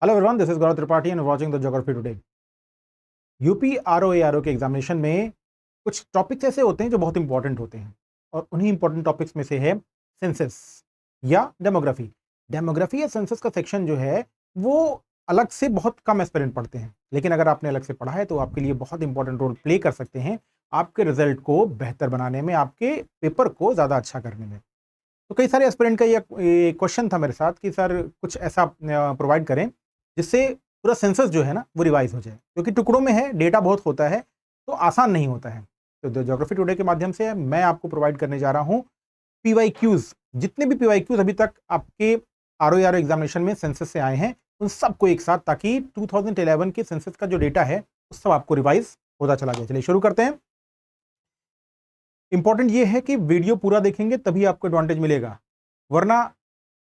Hello everyone, this is Gaurav Tripathi and watching the geography today. UP RO के examination में कुछ topics ऐसे होते हैं जो बहुत इंपॉर्टेंट होते हैं और उन्हीं इंपॉर्टेंट टॉपिक्स में से है सेंसस या डेमोग्राफी। डेमोग्राफी या सेंसस का सेक्शन जो है वो अलग से बहुत कम एस्पिरेंट पढ़ते हैं, लेकिन अगर आपने अलग से पढ़ा है तो आपके लिए बहुत इंपॉर्टेंट रोल प्ले कर सकते हैं आपके रिजल्ट को बेहतर बनाने में, आपके पेपर को ज़्यादा अच्छा करने में। तो कई सारे एस्पिरेंट का ये क्वेश्चन था मेरे साथ कि सर कुछ ऐसा प्रोवाइड करें जिससे पूरा सेंसस जो है ना वो रिवाइज हो जाए, क्योंकि टुकड़ों में है, डेटा बहुत होता है तो आसान नहीं होता है। तो ज्योग्राफी टुडे के माध्यम से मैं आपको प्रोवाइड करने जा रहा हूँ पीवाईक्यूज। जितने भी पीवाईक्यूज अभी तक आपके आरओ एग्जामिनेशन में सेंसस से आए हैं उन सबको एक साथ, ताकि 2011 के सेंसस का जो डेटा है उस सब आपको रिवाइज होता चला जाए। चलिए शुरू करते हैं। इंपॉर्टेंट ये है कि वीडियो पूरा देखेंगे तभी आपको एडवांटेज मिलेगा, वरना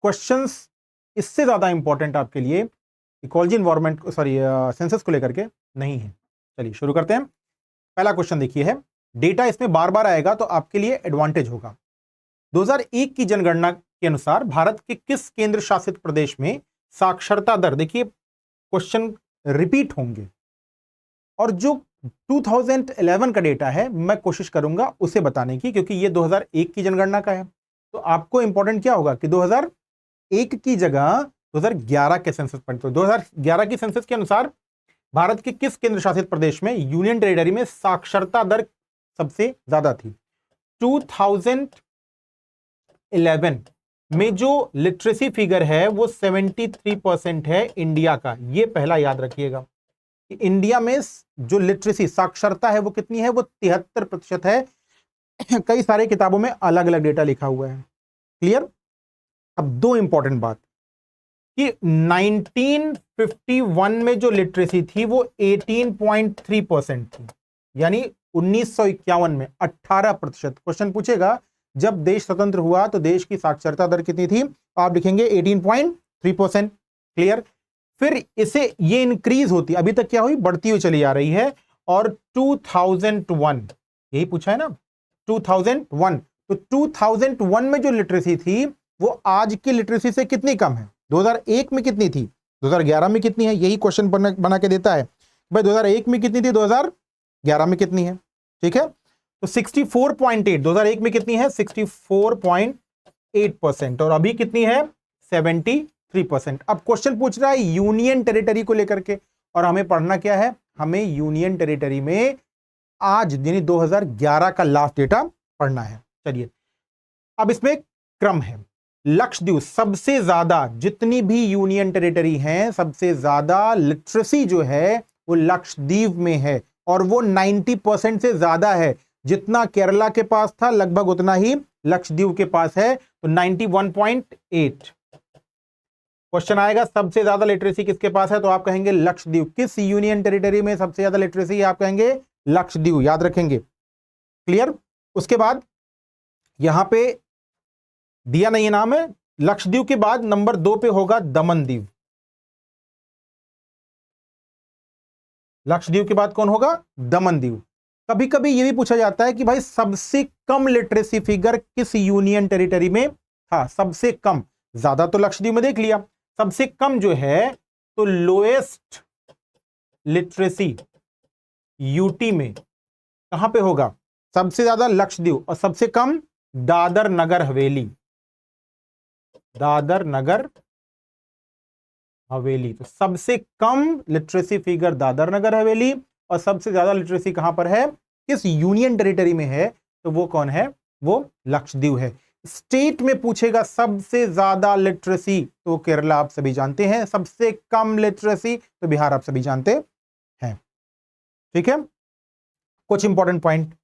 क्वेश्चंस इससे ज्यादा इंपॉर्टेंट आपके लिए इकोलॉजी एनवायरनमेंट सेंसस को लेकर के नहीं है। चलिए शुरू करते हैं। पहला क्वेश्चन देखिए है, डेटा इसमें बार बार आएगा तो आपके लिए एडवांटेज होगा। 2001 की जनगणना के अनुसार भारत के किस केंद्र शासित प्रदेश में साक्षरता दर, देखिए क्वेश्चन रिपीट होंगे, और जो 2011 का डेटा है मैं कोशिश करूंगा उसे बताने की, क्योंकि ये 2001 की जनगणना का है। तो आपको इंपॉर्टेंट क्या होगा कि 2001 की जगह 2011 के सेंसस पर। तो 2011 की सेंसस के अनुसार भारत के किस केंद्र शासित प्रदेश में, यूनियन टेरिटरी में साक्षरता दर सबसे ज्यादा थी? 2011 में जो लिटरेसी फिगर है वो 73% है इंडिया का। ये पहला याद रखिएगा, इंडिया में जो लिटरेसी साक्षरता है वो कितनी है? वो 73% है। कई सारे किताबों में अलग अलग डेटा लिखा हुआ है। क्लियर? अब दो इंपॉर्टेंट बात कि 1951 में जो लिटरेसी थी वो 18.3% थी, यानी 1951 में 18%। क्वेश्चन पूछेगा जब देश स्वतंत्र हुआ तो देश की साक्षरता दर कितनी थी? आप लिखेंगे 18.3%। क्लियर? फिर इसे ये इंक्रीज होती, अभी तक क्या हुई? बढ़ती हुई चली आ रही है। और 2001, यही पूछा है ना, 2001, तो 2001 में जो लिटरेसी थी वो आज की लिटरेसी से कितनी कम है? 2001 में कितनी थी, 2011 में कितनी है? यही क्वेश्चन बना के देता है भाई, 2001 में कितनी थी, 2011 में कितनी है। ठीक है, तो 64.8, 2001 में कितनी है? 64.8%, और अभी कितनी है? 73%। अब क्वेश्चन पूछ रहा है यूनियन टेरिटरी को लेकर के, और हमें पढ़ना क्या है? हमें यूनियन टेरिटरी में आज यानी 2011 का लास्ट डेटा पढ़ना है। चलिए, अब इसमें क्रम है। लक्षद्वीप सबसे ज्यादा, जितनी भी यूनियन टेरिटरी हैं सबसे ज्यादा लिटरेसी जो है वो लक्षद्वीप में है, और वो 90% से ज्यादा है। जितना केरला के पास था लगभग उतना ही लक्षद्वीप के पास है, तो 91.8। क्वेश्चन आएगा सबसे ज्यादा लिटरेसी किसके पास है, तो आप कहेंगे लक्षद्वीप। किस यूनियन टेरिटरी में सबसे ज्यादा लिटरेसी है? आप कहेंगे लक्षद्वीप, याद रखेंगे। क्लियर? उसके बाद यहां पे दिया नहीं नाम है, लक्षद्वीप के बाद नंबर 2 पे होगा दमनदीव। लक्षद्वीप के बाद कौन होगा? दमनदीव। कभी कभी यह भी पूछा जाता है कि भाई सबसे कम लिटरेसी फिगर किस यूनियन टेरिटरी में था? सबसे कम, ज्यादा तो लक्षद्वीप में देख लिया, सबसे कम जो है तो लोएस्ट लिटरेसी यूटी में कहां पे होगा? सबसे ज्यादा लक्षद्वीप और सबसे कम दादर नगर हवेली। दादर नगर हवेली, तो सबसे कम लिटरेसी फिगर दादर नगर हवेली, और सबसे ज्यादा लिटरेसी कहां पर है, किस यूनियन टेरिटरी में है? तो वो कौन है? वो लक्षद्वीप है। स्टेट में पूछेगा सबसे ज्यादा लिटरेसी, तो केरला आप सभी जानते हैं। सबसे कम लिटरेसी तो बिहार आप सभी जानते हैं। ठीक है, कुछ इंपॉर्टेंट पॉइंट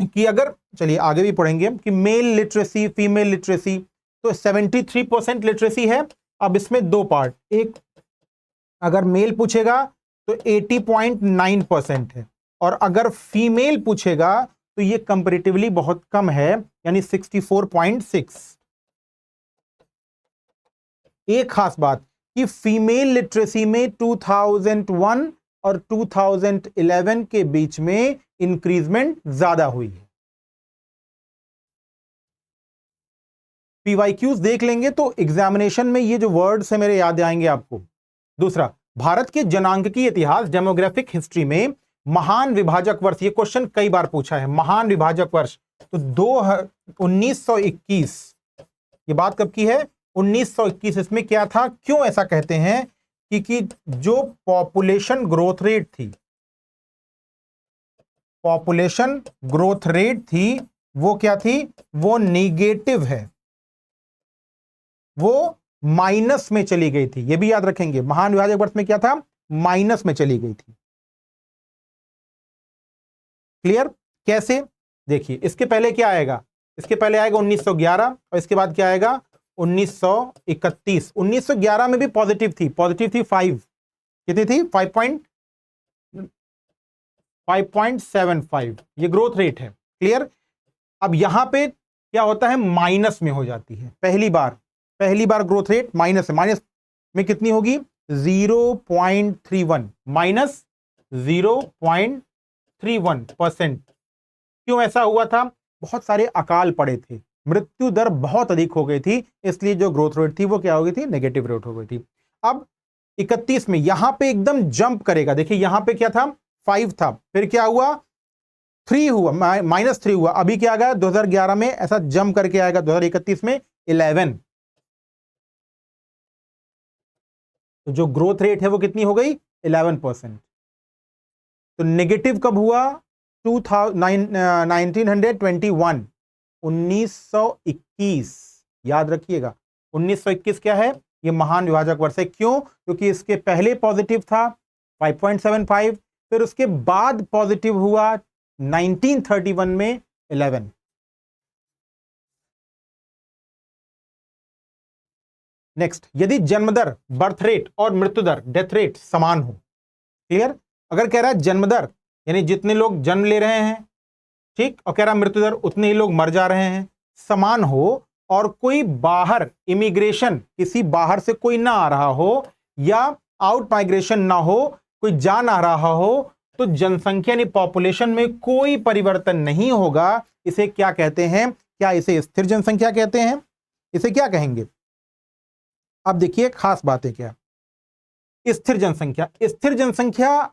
कि अगर, चलिए आगे भी पढ़ेंगे कि मेल लिटरेसी, फीमेल लिटरेसी, तो 73% लिटरेसी है। अब इसमें दो पार्ट, एक अगर मेल पूछेगा तो 80.9% है, और अगर फीमेल पूछेगा तो ये कंपैरेटिवली बहुत कम है, यानी 64.6। एक खास बात कि फीमेल लिटरेसी में 2001 और 2011 के बीच में इंक्रीजमेंट ज्यादा हुई है। पीवाईक्यूज देख लेंगे तो एग्जामिनेशन में ये जो वर्ड्स है मेरे याद आएंगे आपको। दूसरा, भारत के जनांकीय इतिहास डेमोग्राफिक हिस्ट्री में महान विभाजक वर्ष, ये क्वेश्चन कई बार पूछा है, महान विभाजक वर्ष तो 1921, ये बात कब की है? 1921। इसमें क्या था, क्यों ऐसा कहते हैं? कि जो पॉपुलेशन ग्रोथ रेट थी, पॉपुलेशन ग्रोथ रेट थी, वो क्या थी? वो निगेटिव है, वो माइनस में चली गई थी। ये भी याद रखेंगे, महान विभाजक वर्ष में क्या था? माइनस में चली गई थी। क्लियर? कैसे? देखिए, इसके पहले क्या आएगा? इसके पहले आएगा 1911 और इसके बाद क्या आएगा? 1931। 1911 में भी पॉजिटिव थी, पॉजिटिव थी 5, कितनी थी? 5.75, ये ग्रोथ रेट है। क्लियर? अब यहां पे क्या होता है? माइनस में हो जाती है पहली बार ग्रोथ रेट माइनस है। माइनस में कितनी होगी? 0.31, माइनस 0.31%। क्यों ऐसा हुआ था? बहुत सारे अकाल पड़े थे, मृत्यु दर बहुत अधिक हो गई थी, इसलिए जो ग्रोथ रेट थी वो क्या हो गई थी? नेगेटिव रेट हो गई थी। अब 31 में यहां पे एकदम जंप करेगा। देखिए यहां पे क्या था? 5 था, फिर क्या हुआ? 3 हुआ, -3 हुआ। अभी क्या आ गया? 2011 में ऐसा जंप करके आएगा, 2031 में 11। तो जो ग्रोथ रेट है वो कितनी हो गई? 11%। तो नेगेटिव कब हुआ? 1921, 1921। याद रखिएगा, 1921 क्या है? ये महान विभाजक वर्ष है। क्यों? क्योंकि इसके पहले पॉजिटिव था 5.75, फिर उसके बाद पॉजिटिव हुआ 1931 में 11। नेक्स्ट, यदि जन्म दर, बर्थ रेट और मृत्यु दर, डेथ रेट समान हो। क्लियर? अगर कह रहा है जन्म दर यानी जितने लोग जन्म ले रहे हैं, ठीक, और कह रहा है मृत्यु दर उतने ही लोग मर जा रहे हैं, समान हो, और कोई बाहर इमिग्रेशन, किसी बाहर से कोई ना आ रहा हो, या आउट माइग्रेशन ना हो, कोई जा ना रहा हो, तो जनसंख्या यानी पॉपुलेशन में कोई परिवर्तन नहीं होगा। इसे क्या कहते हैं? क्या इसे स्थिर जनसंख्या कहते हैं? इसे क्या कहेंगे? अब देखिए खास बात है क्या, स्थिर जनसंख्या। स्थिर जनसंख्या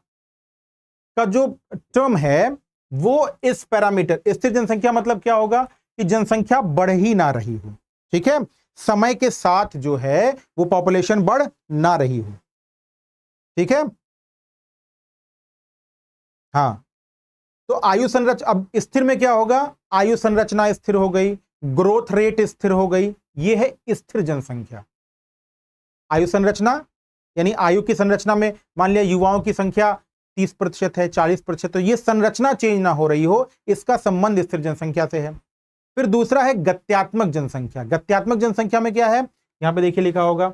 का जो टर्म है वो इस पैरामीटर, स्थिर जनसंख्या मतलब क्या होगा? कि जनसंख्या बढ़ ही ना रही हो, ठीक है, समय के साथ जो है वो पॉपुलेशन बढ़ ना रही हो, ठीक है। हाँ, तो आयु संरचना, अब स्थिर में क्या होगा? आयु संरचना स्थिर हो गई, ग्रोथ रेट स्थिर हो गई, ये है स्थिर जनसंख्या। आयु संरचना यानी आयु की संरचना में मान लिया युवाओं की संख्या 30% है, 40%, तो ये संरचना चेंज ना हो रही हो, इसका संबंध स्थिर जनसंख्या से है। फिर दूसरा है गत्यात्मक जनसंख्या। गत्यात्मक जनसंख्या में क्या है? यहां पे देखिए लिखा होगा,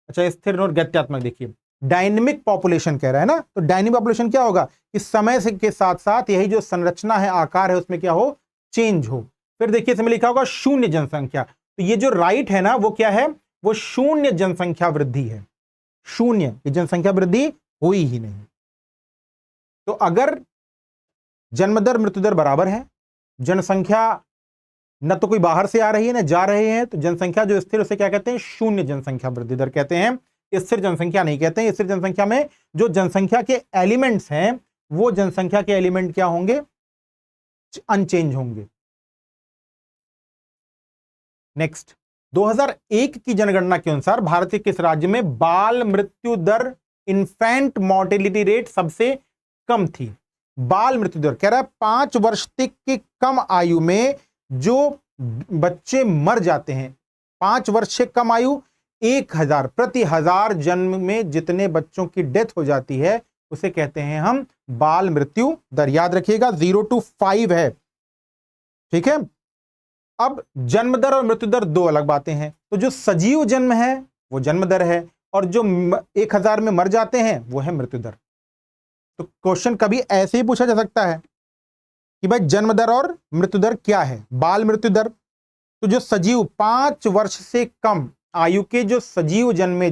अच्छा स्थिर और गत्यात्मक, देखिए डायनेमिक पॉपुलेशन कह रहा है ना, तो डायनेमिक पॉपुलेशन क्या होगा? कि समय से के साथ साथ यही जो संरचना है, आकार है, उसमें क्या हो? चेंज हो। फिर देखिए इसमें लिखा होगा शून्य जनसंख्या, तो ये जो राइट है ना वो क्या है? वो शून्य जनसंख्या वृद्धि है। शून्य, ये जनसंख्या वृद्धि हुई ही नहीं। तो अगर जन्म दर मृत्यु दर बराबर है, जनसंख्या न तो कोई बाहर से आ रही है न जा रहे हैं, तो जनसंख्या जो स्थिर, उसे क्या कहते हैं? शून्य जनसंख्या वृद्धि दर कहते हैं, स्थिर जनसंख्या नहीं कहते हैं। स्थिर जनसंख्या में जो जनसंख्या के एलिमेंट्स हैं, वो जनसंख्या के एलिमेंट क्या होंगे? अनचेंज होंगे। नेक्स्ट, 2001 की जनगणना के अनुसार भारत के किस राज्य में बाल मृत्यु दर, इन्फेंट मोर्टेलिटी रेट सबसे कम थी? बाल मृत्यु दर कह रहा है 5 वर्ष तक की कम आयु में जो बच्चे मर जाते हैं, 5 वर्ष से कम आयु, 1000 प्रति 1000 जन्म में जितने बच्चों की डेथ हो जाती है, उसे कहते हैं हम बाल मृत्यु दर। याद रखिएगा 0 to 5 है, ठीक है। अब जन्म दर और मृत्यु दर दो अलग बातें हैं। तो जो सजीव जन्म है वो जन्म दर है, और जो 1000 में मर जाते हैं वो है मृत्यु दर। तो क्वेश्चन कभी ऐसे ही पूछा जा सकता है कि भाई जन्म दर और मृत्यु दर क्या है? बाल मृत्यु दर, तो जो सजीव 5 वर्ष से कम आयु के जो सजीव जन्मे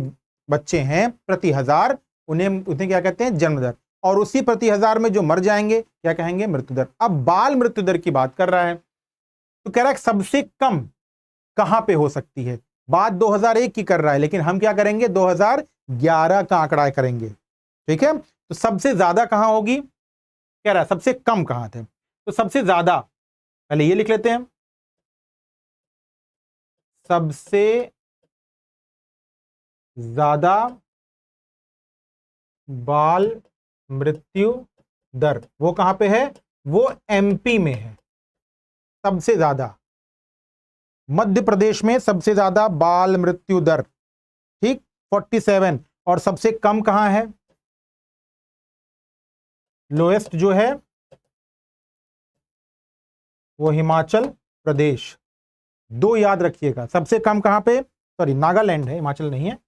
बच्चे हैं प्रति 1000, उन्हें क्या कहते हैं? जन्म दर। और उसी प्रति 1000 में जो मर जाएंगे क्या कहेंगे? मृत्यु दर। अब बाल मृत्यु दर की बात कर रहा है, तो कह रहा है सबसे कम कहां पे हो सकती है? बात 2001 की कर रहा है, लेकिन हम क्या करेंगे? 2011 का आंकड़ा करेंगे। ठीक है, तो सबसे ज्यादा कहां होगी, कह रहा है सबसे कम कहां थे, तो सबसे ज्यादा पहले ये लिख लेते हैं, सबसे ज्यादा बाल मृत्यु दर वो कहां पे है, वो एमपी में है। सबसे ज्यादा मध्य प्रदेश में सबसे ज्यादा बाल मृत्यु दर, ठीक 47, और सबसे कम कहां है, लोएस्ट जो है वो हिमाचल प्रदेश। दो याद रखिएगा, सबसे कम कहां पे, सॉरी नागालैंड है, हिमाचल नहीं है।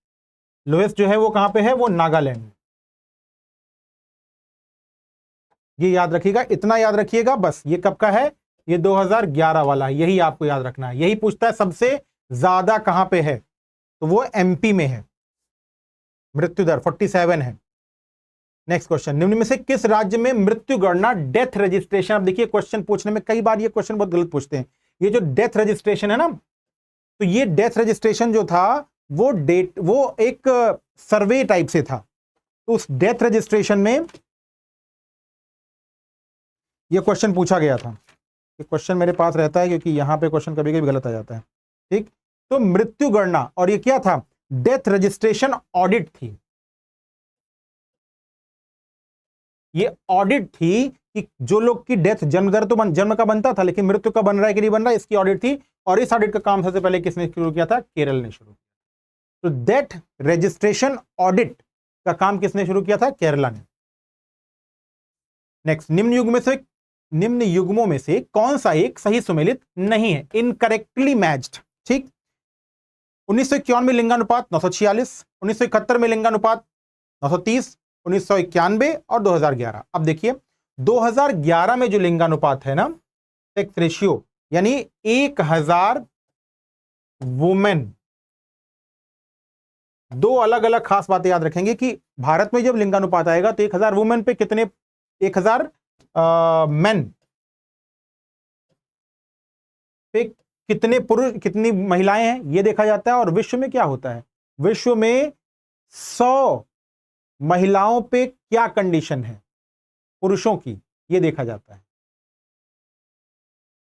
लोएस्ट जो है वो कहां पे है, वो नागालैंड। ये याद रखिएगा, इतना याद रखिएगा बस। ये कब का है, ये 2011 वाला है, यही आपको याद रखना है। यही पूछता है सबसे ज्यादा कहां पे है, तो वो एमपी में है, मृत्यु दर 47 है। नेक्स्ट क्वेश्चन, निम्न में से किस राज्य में मृत्यु गणना डेथ रजिस्ट्रेशन, अब देखिए क्वेश्चन पूछने में कई बार ये क्वेश्चन बहुत गलत पूछते हैं। ये जो डेथ रजिस्ट्रेशन है ना, तो ये डेथ रजिस्ट्रेशन जो था वो एक सर्वे टाइप से था। तो उस डेथ रजिस्ट्रेशन में ये क्वेश्चन पूछा गया था। ये क्वेश्चन मेरे पास रहता है क्योंकि यहां पे क्वेश्चन कभी कभी गलत आ जाता है। ठीक, तो मृत्यु गणना, और ये क्या था, डेथ रजिस्ट्रेशन ऑडिट थी। ये ऑडिट थी कि जो लोग की डेथ, जन्म दर तो जन्म का बनता था, लेकिन मृत्यु का बन रहा है कि नहीं बन रहा है, इसकी ऑडिट थी। और इस ऑडिट का काम सबसे पहले किसने शुरू किया था, केरल ने शुरू किया। तो डेथ रजिस्ट्रेशन ऑडिट का काम किसने शुरू किया था, केरला ने। नेक्स्ट, निम्न युग्मों में से कौन सा एक सही सुमेलित नहीं है, इनकरेक्टली मैच्ड। ठीक, 1991 में लिंगानुपात 946, 1971 में लिंगानुपात 930, 1991 और 2011। अब देखिए 2011 में जो लिंगानुपात है ना, सेक्स रेशियो, यानी 1000 वुमेन, दो अलग अलग खास बातें याद रखेंगे कि भारत में जब लिंगानुपात आएगा तो 1000 वुमेन पे कितने, 1000 मेन पे कितने पुरुष, कितनी महिलाएं हैं, यह देखा जाता है। और विश्व में क्या होता है, विश्व में 100 महिलाओं पे क्या कंडीशन है पुरुषों की, यह देखा जाता है।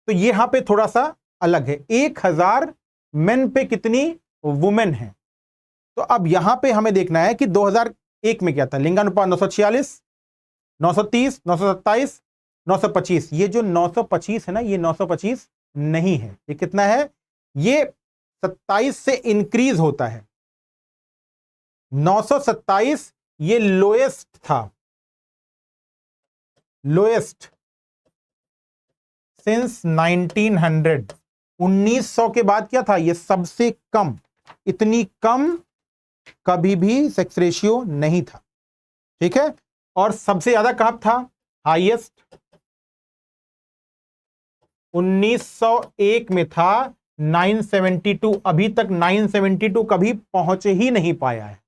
तो यहां पे थोड़ा सा अलग है, 1000 मेन पे कितनी वुमेन है। तो अब यहां पे हमें देखना है कि 2001 में क्या था, लिंगानुपात 946, 930, 927, 925। ये जो 925 है ना, ये 925 नहीं है, ये कितना है, ये 27 से इंक्रीज होता है। 927 ये लोएस्ट था, लोएस्ट सिंस 1900। 1900 के बाद क्या था, ये सबसे कम, इतनी कम कभी भी सेक्स रेशियो नहीं था। ठीक है, और सबसे ज्यादा कब था, हाईएस्ट 1901 में था 972। अभी तक 972 कभी पहुंच ही नहीं पाया है,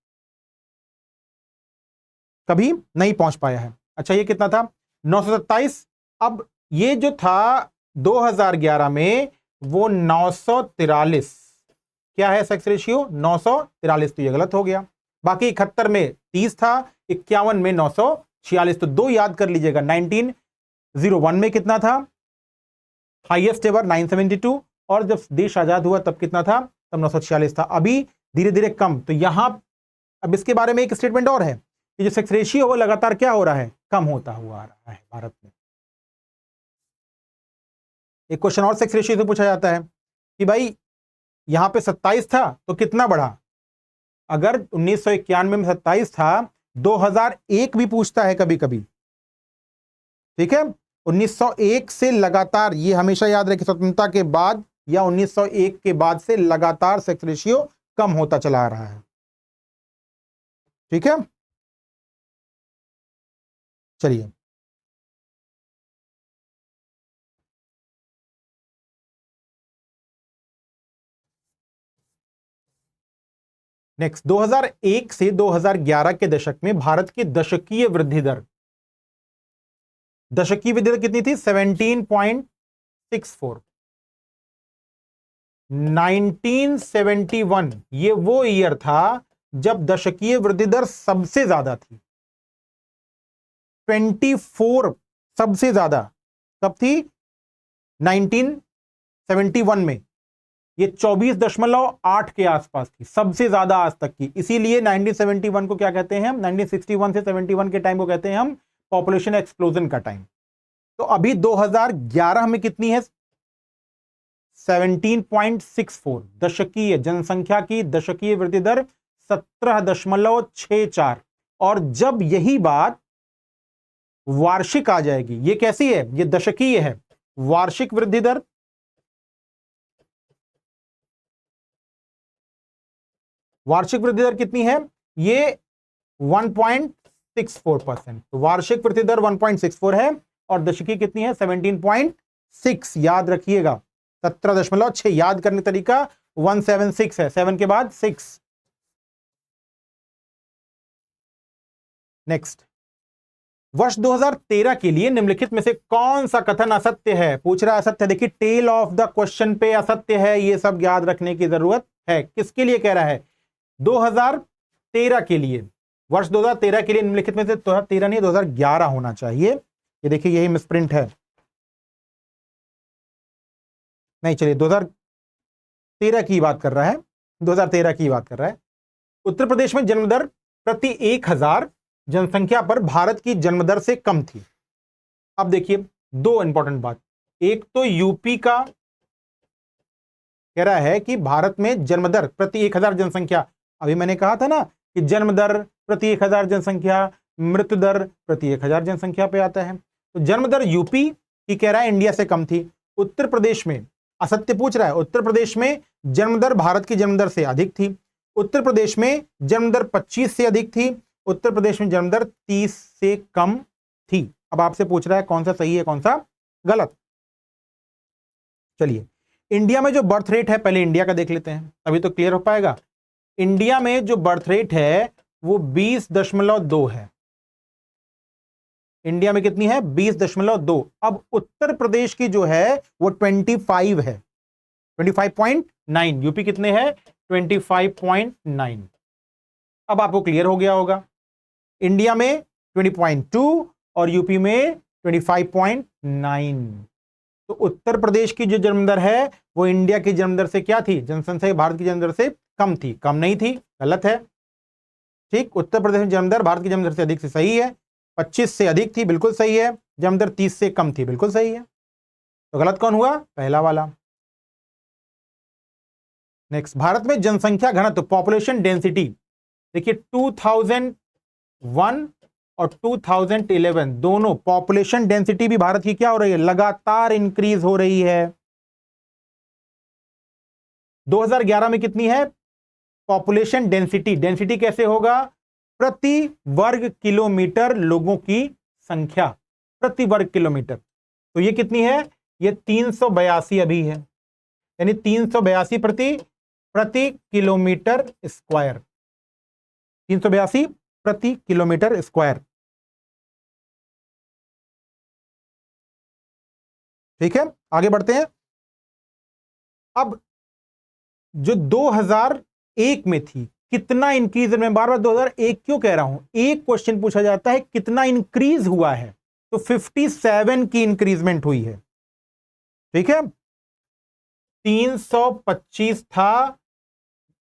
कभी नहीं पहुंच पाया है। अच्छा, ये कितना था, 927। अब ये जो था 2011 में वो 943, क्या है सेक्स रेशियो, 943। तो ये गलत हो गया। बाकी 71 में 30 था, 51 में 946। तो दो याद कर लीजिएगा, 1901 में कितना था, हाईएस्ट एवर 972, और जब देश आजाद हुआ तब कितना था, तब 946 था। अभी धीरे धीरे कम। तो यहां अब इसके बारे में एक स्टेटमेंट और है कि जो सेक्स रेशियो वो लगातार क्या हो रहा है, कम होता हुआ आ रहा है भारत में। एक क्वेश्चन और सेक्स रेशियो से पूछा जाता है कि भाई यहां पे 27 था तो कितना बढ़ा। अगर 1991 में 27 था, 2001 भी पूछता है कभी कभी। ठीक है, 1901 से लगातार, ये हमेशा याद रखें, स्वतंत्रता के बाद या 1901 के बाद से लगातार सेक्स रेशियो कम होता चला आ रहा है। ठीक है, चलिए नेक्स्ट, 2001 से 2011 के दशक में भारत की दशकीय वृद्धि दर, दशकीय वृद्धि दर कितनी थी, 17.64। 1971 ये वो ईयर था जब दशकीय वृद्धि दर सबसे ज्यादा थी। 24 सबसे ज्यादा कब थी? 1971 में। ये 24.8 के आसपास थी, सबसे ज्यादा आज तक की। इसीलिए 1971 को क्या कहते हैं हम? 1961 से 71 के टाइम को कहते हैं हम पॉपुलेशन एक्सप्लोजन का टाइम। तो अभी 2011 में कितनी है? 17.64। दशकीय जनसंख्या की दशकीय वृद्धि दर 17.64। और जब यही बात वार्षिक आ जाएगी, ये कैसी है? ये दशकीय है। वार्षिक वृद्धि दर कितनी है? ये 1.64%। तो वार्षिक वृद्धि दर 1.64 है और दशकीय कितनी है? 17.6। याद रखिएगा, 17.6। याद करने तरीका 176 है, 7 के बाद 6। नेक्स्ट, वर्ष 2013 के लिए निम्नलिखित में से कौन सा कथन असत्य है? पूछ रहा है असत्य। देखिए, टेल ऑफ द क्वेश्चन पे असत्य है, ये सब याद रखने की जरूरत है। किसके लिए कह रहा है? 2013 के लिए। वर्ष 2013 के लिए निम्नलिखित में से 2013 नहीं, 2011 होना चाहिए। ये देखिए, यही मिसप्रिंट है। नहीं, चलिए 2013 की बात कर रहा है, 2013 की बात कर रहा है। उत्तर प्रदेश में जन्मदर प्रति 1000 जनसंख्या पर भारत की जन्मदर से कम थी। अब देखिए, दो इंपॉर्टेंट बात। एक तो यूपी का कह रहा है कि भारत में जन्मदर प्रति 1000 जनसंख्या, अभी मैंने कहा था ना कि जन्मदर प्रति 1000 जनसंख्या, मृत्यु दर प्रति 1000 जनसंख्या पे आता है। तो जन्मदर यूपी की कह रहा है इंडिया से कम थी। उत्तर प्रदेश में असत्य पूछ रहा है। उत्तर प्रदेश में जन्मदर भारत की जन्मदर से अधिक थी। उत्तर प्रदेश में जन्मदर 25 से अधिक थी। उत्तर प्रदेश में जन्मदर 30 से कम थी। अब आपसे पूछ रहा है कौन सा सही है, कौन सा गलत। चलिए, इंडिया में जो बर्थ रेट है, पहले इंडिया का देख लेते हैं, अभी तो क्लियर हो पाएगा। इंडिया में जो बर्थ रेट है वो 20.2 है। इंडिया में कितनी है? 20.2। अब उत्तर प्रदेश की जो है वो 25 है, 25.9। यूपी कितने है? 25.9। अब आपको क्लियर हो गया होगा, इंडिया में 20.2 और यूपी में 25.9। तो उत्तर प्रदेश की जो जन्मदर है वो इंडिया की जन्मदर से क्या थी? जनसंख्या भारत की जन्मदर से कम थी। कम नहीं थी, गलत है। ठीक, उत्तर प्रदेश में जन्मदर भारत की जन्मदर से अधिक से सही है। 25 से अधिक थी, बिल्कुल सही है। जन्मदर 30 से कम थी, बिल्कुल सही है। तो गलत कौन हुआ? पहला वाला। नेक्स्ट, भारत में जनसंख्या घनत्व पॉपुलेशन डेंसिटी, देखिए 2001 और 2011 दोनों पॉपुलेशन डेंसिटी भी भारत की क्या हो रही है? लगातार इंक्रीज हो रही है। 2011 में कितनी है पॉपुलेशन डेंसिटी? डेंसिटी कैसे होगा? प्रति वर्ग किलोमीटर लोगों की संख्या, प्रति वर्ग किलोमीटर। तो ये कितनी है? ये 382 अभी है, यानी 382 प्रति किलोमीटर स्क्वायर। 382 प्रति किलोमीटर स्क्वायर। ठीक है, आगे बढ़ते हैं। अब जो 2001 में थी, कितना इंक्रीज? मैं बार बार 2001 क्यों कह रहा हूं? एक क्वेश्चन पूछा जाता है कितना इंक्रीज हुआ है, तो 57 की इंक्रीजमेंट हुई है। ठीक है, 325 था,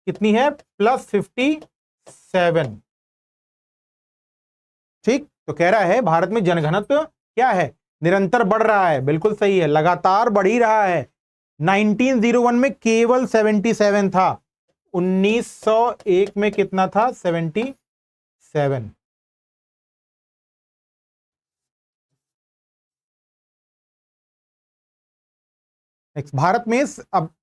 कितनी है? प्लस 57। ठीक, तो कह रहा है भारत में जनघनत्व क्या है? निरंतर बढ़ रहा है, बिल्कुल सही है, लगातार बढ़ ही रहा है। 1901 में केवल 77 था, 1901 में कितना था? 77। भारत में अब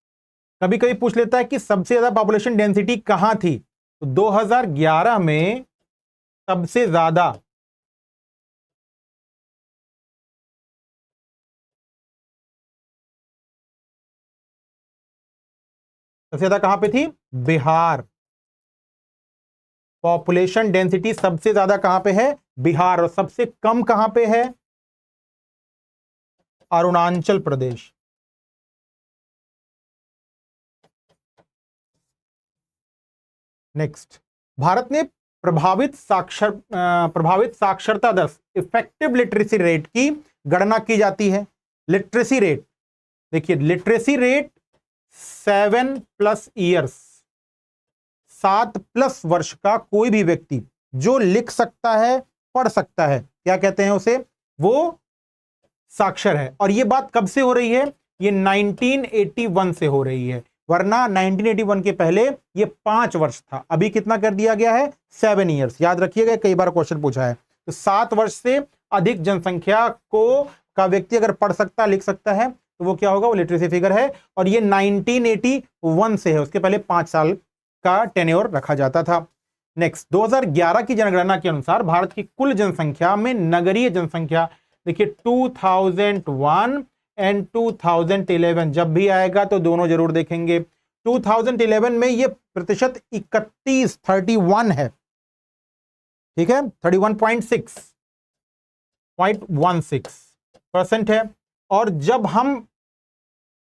कभी कभी पूछ लेता है कि सबसे ज्यादा पॉपुलेशन डेंसिटी कहां थी, तो 2011 में सबसे ज्यादा कहां पे थी? बिहार। पॉपुलेशन डेंसिटी सबसे ज्यादा कहां पे है? बिहार। और सबसे कम कहां पे है? अरुणाचल प्रदेश। नेक्स्ट, भारत ने प्रभावित साक्षरता दर, इफेक्टिव लिटरेसी रेट की गणना की जाती है। लिटरेसी रेट, देखिए लिटरेसी रेट 7+ ईयर्स, 7+ वर्ष का कोई भी व्यक्ति जो लिख सकता है, पढ़ सकता है, क्या कहते हैं उसे, वो साक्षर है। और ये बात कब से हो रही है, ये 1981 से हो रही है, वरना 1981 के पहले ये 5 वर्ष था। अभी कितना कर दिया गया है, 7 ईयर्स। याद रखिएगा, कई बार क्वेश्चन पूछा है। तो 7 वर्ष से अधिक जनसंख्या का व्यक्ति अगर पढ़ सकता, लिख सकता है, तो वो क्या होगा, वो लिटरेसी फिगर है। और ये 1981 से है, उसके पहले 5 साल का टेन्योर रखा जाता था। नेक्स्ट, 2011 की जनगणना के अनुसार भारत की कुल जनसंख्या में नगरीय जनसंख्या, देखिए 2001 एंड 2011 जब भी आएगा तो दोनों जरूर देखेंगे। 2011 में ये प्रतिशत 31 है, ठीक है, 31.16% है। और जब हम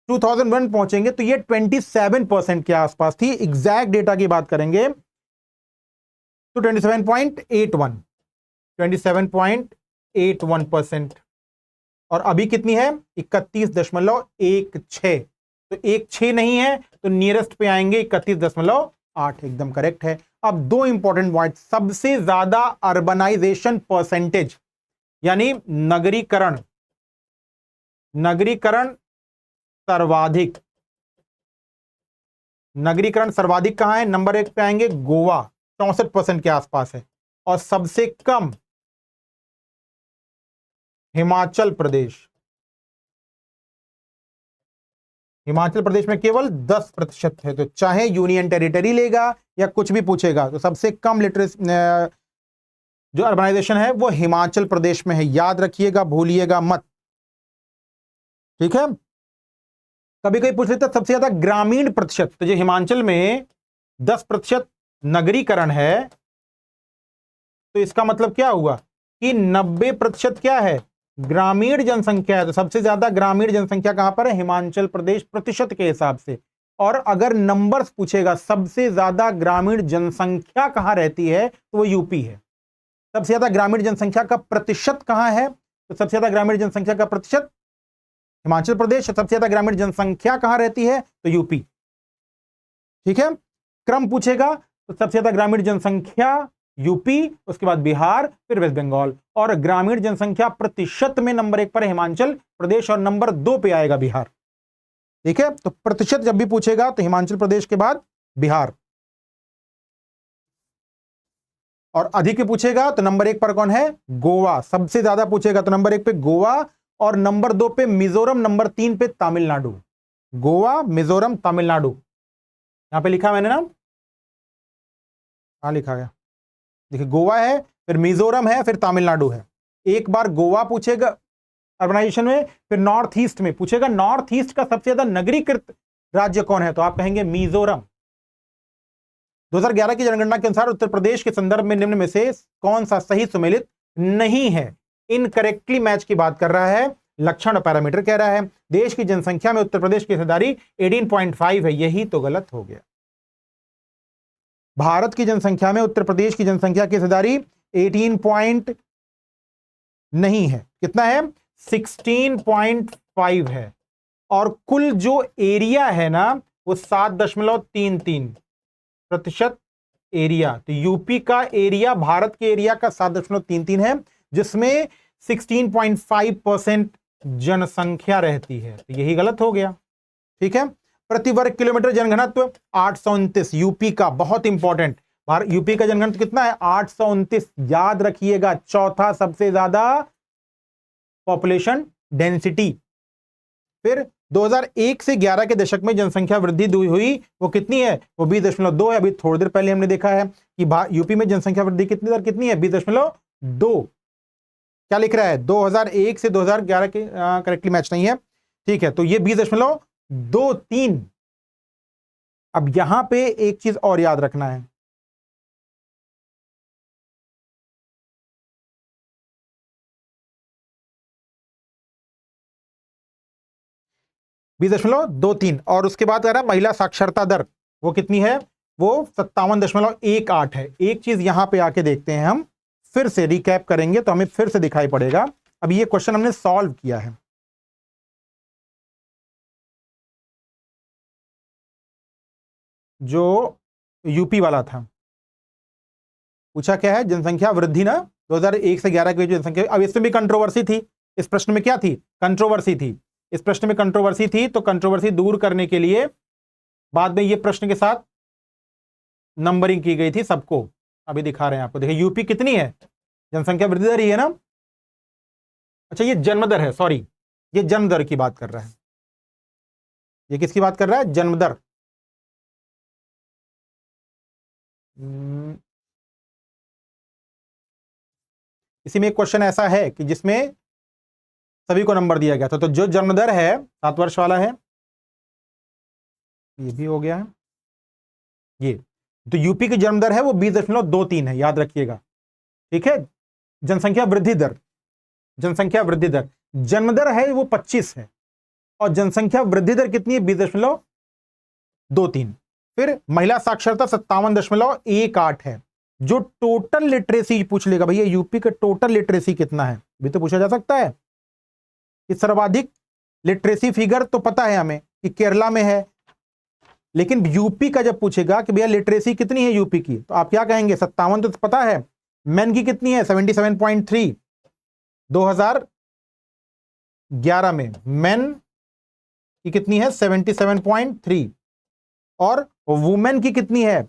2001 पहुंचेंगे तो ये 27% के आसपास थी। एग्जैक्ट डेटा की बात करेंगे तो 27.81%। और अभी कितनी है, 31.16। तो 16 नहीं है तो नियरेस्ट पे आएंगे 31.8, एकदम करेक्ट है। अब दो इंपॉर्टेंट पॉइंट, सबसे ज्यादा अर्बनाइजेशन परसेंटेज, यानी नगरीकरण सर्वाधिक, नगरीकरण सर्वाधिक कहां है, नंबर 1 पे आएंगे गोवा, 64% के आसपास है। और सबसे कम हिमाचल प्रदेश, हिमाचल प्रदेश में केवल 10% है। तो चाहे यूनियन टेरिटरी लेगा या कुछ भी पूछेगा, तो सबसे कम लिटरेसी जो अर्बनाइजेशन है वो हिमाचल प्रदेश में है। याद रखिएगा, भूलिएगा मत, ठीक है। कभी कभी पूछ लेता सबसे ज्यादा ग्रामीण प्रतिशत, तो जो हिमाचल में 10% नगरीकरण है, तो इसका मतलब क्या हुआ कि 90% क्या है, ग्रामीण जनसंख्या है। तो सबसे ज्यादा ग्रामीण जनसंख्या कहां पर है, हिमाचल प्रदेश, प्रतिशत के हिसाब से। और अगर नंबर्स पूछेगा सबसे ज्यादा ग्रामीण जनसंख्या कहां रहती है, तो वो यूपी है। सबसे ज्यादा ग्रामीण जनसंख्या का प्रतिशत कहां है, तो सबसे ज्यादा ग्रामीण जनसंख्या का प्रतिशत हिमाचल प्रदेश, सबसे ज्यादा ग्रामीण जनसंख्या कहां रहती है, तो यूपी, ठीक है। क्रम पूछेगा तो सबसे ज्यादा ग्रामीण जनसंख्या यूपी, उसके बाद बिहार, फिर वेस्ट बंगाल। और ग्रामीण जनसंख्या प्रतिशत में नंबर 1 पर हिमाचल प्रदेश और नंबर 2 पे आएगा बिहार, ठीक है। तो प्रतिशत जब भी पूछेगा तो हिमाचल प्रदेश के बाद बिहार। और अधिक पूछेगा तो नंबर 1 पर कौन है, गोवा। सबसे ज्यादा पूछेगा तो नंबर 1 पे गोवा, और नंबर 2 पे मिजोरम, नंबर 3 पे तमिलनाडु। गोवा, मिजोरम, तमिलनाडु, यहां पे लिखा मैंने ना, कहां लिखा गया, देखिए गोवा है, फिर मिजोरम है, फिर तमिलनाडु है। एक बार गोवा पूछेगा अर्बनाइजेशन में, फिर नॉर्थ ईस्ट में पूछेगा नॉर्थ ईस्ट का सबसे ज्यादा नगरीकृत राज्य कौन है, तो आप कहेंगे मिजोरम। 2011 की जनगणना के अनुसार उत्तर प्रदेश के संदर्भ में निम्न में से कौन सा सही सुमेलित नहीं है, इनकरेक्टली मैच की बात कर रहा है, लक्षण और पैरामीटर कह रहा है। देश की जनसंख्या में उत्तर प्रदेश की हिस्सेदारी 18.5 है, यही तो गलत हो गया। भारत की जनसंख्या में उत्तर प्रदेश की जनसंख्या की हिस्सेदारी 18 नहीं है, कितना है, 16.5 है। और कुल जो एरिया है ना वो 7.33% एरिया। तो यूपी का एरिया भारत के एरिया का 7.33 है, जिसमें 16.5% जनसंख्या रहती है, तो यही गलत हो गया, ठीक है। प्रति वर्ग किलोमीटर जनघनत्व 829 यूपी का, बहुत इंपॉर्टेंट। यूपी का जनघनत्व कितना है, 829, याद रखिएगा, चौथा सबसे ज्यादा पॉपुलेशन डेंसिटी। फिर 2001 से 11 के दशक में जनसंख्या वृद्धि हुई, वो कितनी है, वो 20.2 है। अभी थोड़ी देर पहले हमने देखा है कि यूपी में जनसंख्या वृद्धि कितनी दर कितनी है, 20.2। क्या लिख रहा है, 2001 से 2011 के करेक्टली मैच नहीं है, ठीक है। तो ये 20.23। अब यहां पे एक चीज और याद रखना है, बीस दशमलव 23। और उसके बाद कह रहा है महिला साक्षरता दर, वो कितनी है, वो 57.18 है। एक चीज यहां पे आके देखते हैं, हम फिर से रिकैप करेंगे तो हमें फिर से दिखाई पड़ेगा। अब ये क्वेश्चन हमने सॉल्व किया है। जो यूपी वाला था, पूछा क्या है, जनसंख्या वृद्धि ना 2001 से 11 के बीच जनसंख्या। अब इसमें भी कंट्रोवर्सी थी, इस प्रश्न में क्या थी, कंट्रोवर्सी थी। इस प्रश्न में कंट्रोवर्सी थी, तो कंट्रोवर्सी दूर करने के लिए बाद में ये प्रश्न के साथ नंबरिंग की गई थी सबको। अभी दिखा रहे हैं आपको, देखिए यूपी कितनी है, जनसंख्या वृद्धि दर ही है ना। अच्छा ये जन्म दर है, सॉरी, ये जन्म दर की बात कर रहा है। ये किसकी बात कर रहा है, जन्म दर। इसी में एक क्वेश्चन ऐसा है कि जिसमें सभी को नंबर दिया गया था, तो जो जन्म दर है 7 वर्ष वाला है, ये भी हो गया है ये। तो यूपी की जन्म दर है वो 20.23 है, याद रखिएगा, ठीक है। जनसंख्या वृद्धि दर, जनसंख्या वृद्धि दर, जन्म दर है वो 25 है, और जनसंख्या वृद्धि दर कितनी है, 20.23। फिर महिला साक्षरता 57.18 है। जो टोटल लिटरेसी पूछ लेगा, भैया यूपी का टोटल लिटरेसी कितना है, भी तो पूछा जा सकता है कि सर्वाधिक लिटरेसी फिगर तो पता है हमें कि केरला में है, लेकिन यूपी का जब पूछेगा कि भैया लिटरेसी कितनी है यूपी की, तो आप क्या कहेंगे, 57 तो पता है। मेन की कितनी है, 77.3 2011 में मेन की कितनी है, 77.3, और वुमेन की कितनी है,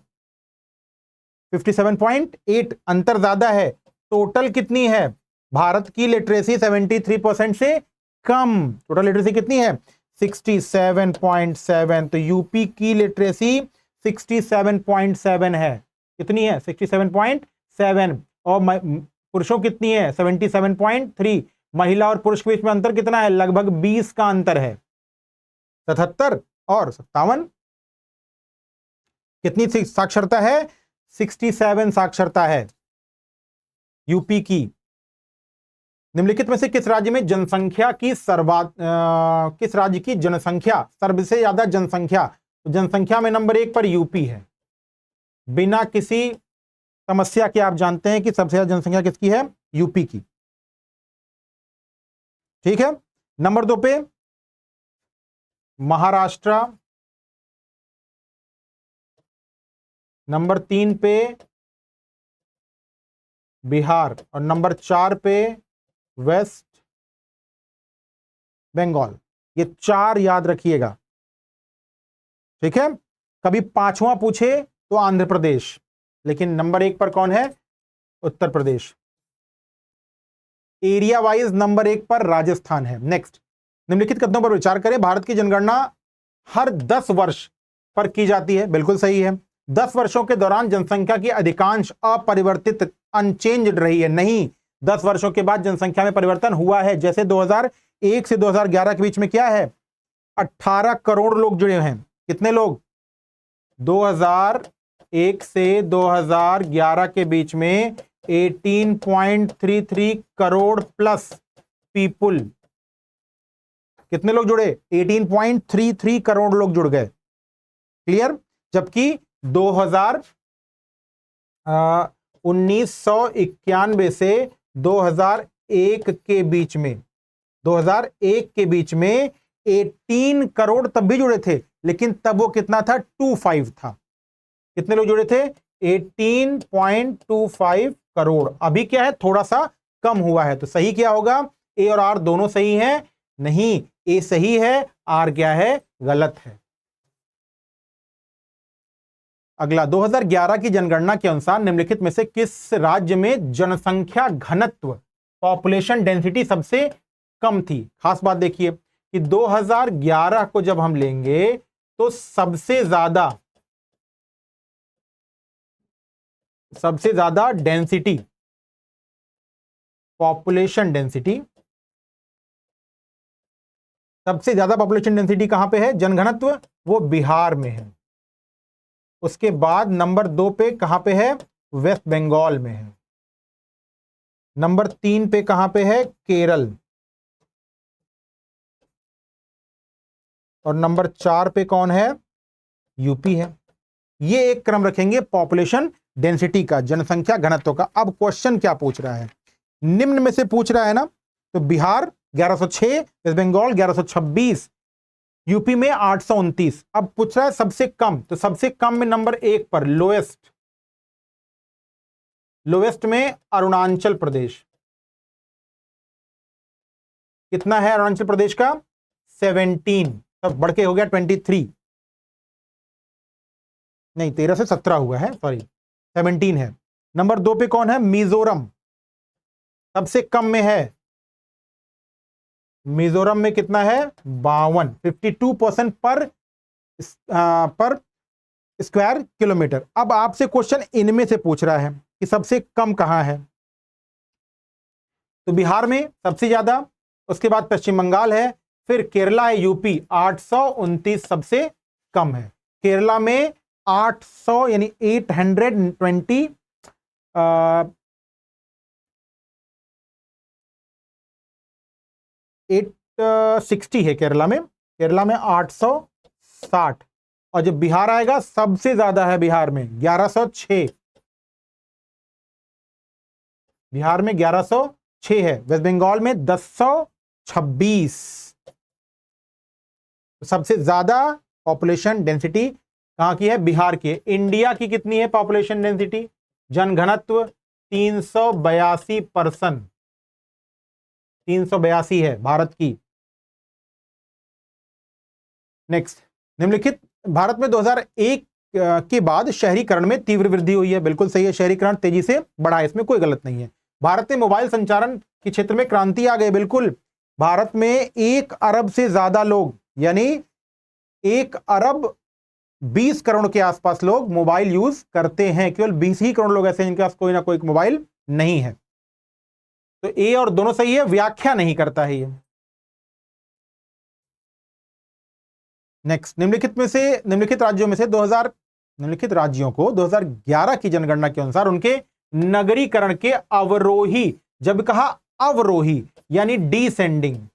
57.8, अंतर ज्यादा है। टोटल कितनी है, भारत की लिटरेसी 73% से कम, टोटल लिटरेसी कितनी है, 67.7, तो यूपी की लिटरेसी 67.7 है। कितनी है, 67.7, और पुरुषों कितनी है, 77.3। महिला और पुरुष के बीच में अंतर कितना है, लगभग 20 का अंतर है, 77 और 57। कितनी साक्षरता है, 67 साक्षरता है यूपी की। निम्नलिखित में से किस राज्य में जनसंख्या की किस राज्य की जनसंख्या सबसे ज्यादा जनसंख्या, तो जनसंख्या में नंबर 1 पर यूपी है, बिना किसी समस्या के। आप जानते हैं कि सबसे ज्यादा जनसंख्या किसकी है, यूपी की, ठीक है। नंबर 2 पे महाराष्ट्र, नंबर 3 पे बिहार, और नंबर 4 पे वेस्ट बंगाल। ये 4 याद रखिएगा, ठीक है। कभी 5वां पूछे तो आंध्र प्रदेश, लेकिन नंबर 1 पर कौन है, Uttar Pradesh. Area wise number 1 पर राजस्थान है। नेक्स्ट, निम्नलिखित कथनों पर विचार करें, भारत की जनगणना हर 10 वर्ष पर की जाती है, बिल्कुल सही है। 10 वर्षों के दौरान जनसंख्या की अधिकांश अपरिवर्तित अनचेंज्ड रही है, नहीं, 10 वर्षों के बाद जनसंख्या में परिवर्तन हुआ है। जैसे 2001 से 2011 के बीच में क्या है, 18 करोड़ लोग जुड़े हैं। कितने लोग, 2001 से 2011 के बीच में 18.33 करोड़ प्लस पीपुल, कितने लोग जुड़े, 18.33 करोड़ लोग जुड़ गए, क्लियर। जबकि 1991 से 2001 के बीच में, 2001 के बीच में 18 करोड़ तब भी जुड़े थे, लेकिन तब वो कितना था, 25 था। कितने लोग जुड़े थे, 18.25 करोड़। अभी क्या है, थोड़ा सा कम हुआ है। तो सही क्या होगा, ए और आर दोनों सही हैं, नहीं, ए सही है, आर क्या है, गलत है। अगला, 2011 की जनगणना के अनुसार निम्नलिखित में से किस राज्य में जनसंख्या घनत्व, पॉपुलेशन डेंसिटी सबसे कम थी। खास बात देखिए कि 2011 को जब हम लेंगे तो सबसे ज्यादा डेंसिटी, पॉपुलेशन डेंसिटी, सबसे ज्यादा पॉपुलेशन डेंसिटी कहां पे है, जनघनत्व, वो बिहार में है। उसके बाद नंबर 2 पे कहां पे है, वेस्ट बंगाल में है। नंबर 3 पे कहां पे है, केरल, और नंबर 4 पे कौन है, यूपी है। ये एक क्रम रखेंगे पॉपुलेशन डेंसिटी का, जनसंख्या घनत्व का। अब क्वेश्चन क्या पूछ रहा है, निम्न में से पूछ रहा है ना, तो बिहार 1106, वेस्ट बंगाल 1126, यूपी में 829। अब पूछ रहा है सबसे कम, तो सबसे कम में नंबर 1 पर लोएस्ट में अरुणाचल प्रदेश। कितना है अरुणाचल प्रदेश का? 17, तब बढ़ के हो गया 23, नहीं 13 से 17 हुआ है, सॉरी 17 है। नंबर 2 पे कौन है? मिजोरम, सबसे कम में है। मिजोरम में कितना है? 52, 52% पर स्क्वायर किलोमीटर। अब आपसे क्वेश्चन इनमें से पूछ रहा है कि सबसे कम कहां है, तो बिहार में सबसे ज्यादा, उसके बाद पश्चिम बंगाल है, फिर केरला है, यूपी 829 सबसे कम है। केरला में 800 यानी 820 860 है केरला में 860। और जब बिहार आएगा सबसे ज्यादा है बिहार में 1106, बिहार में 1106 है। वेस्ट बंगाल में 1026। सबसे ज्यादा पॉपुलेशन डेंसिटी कहां की है? बिहार की है। इंडिया की कितनी है पॉपुलेशन डेंसिटी, जनघनत्व? 382%, 382 है भारत की। नेक्स्ट, निम्नलिखित भारत में 2001 के बाद शहरीकरण में तीव्र वृद्धि हुई है। बिल्कुल सही है, शहरीकरण तेजी से बढ़ा है, इसमें कोई गलत नहीं है। भारत में मोबाइल संचारण के क्षेत्र में क्रांति आ गई। बिल्कुल, भारत में 1 अरब से ज्यादा लोग, यानी 1 अरब 20 करोड़ के आसपास लोग मोबाइल यूज करते हैं। केवल 20 ही करोड़ लोग ऐसे हैं जिनके पास कोई ना कोई मोबाइल नहीं है। तो ए और दोनों सही है, व्याख्या नहीं करता है ये। नेक्स्ट, निम्नलिखित राज्यों को 2011 की जनगणना के अनुसार उनके नगरीकरण के अवरोही, जब कहा अवरोही यानी डिसेंडिंग,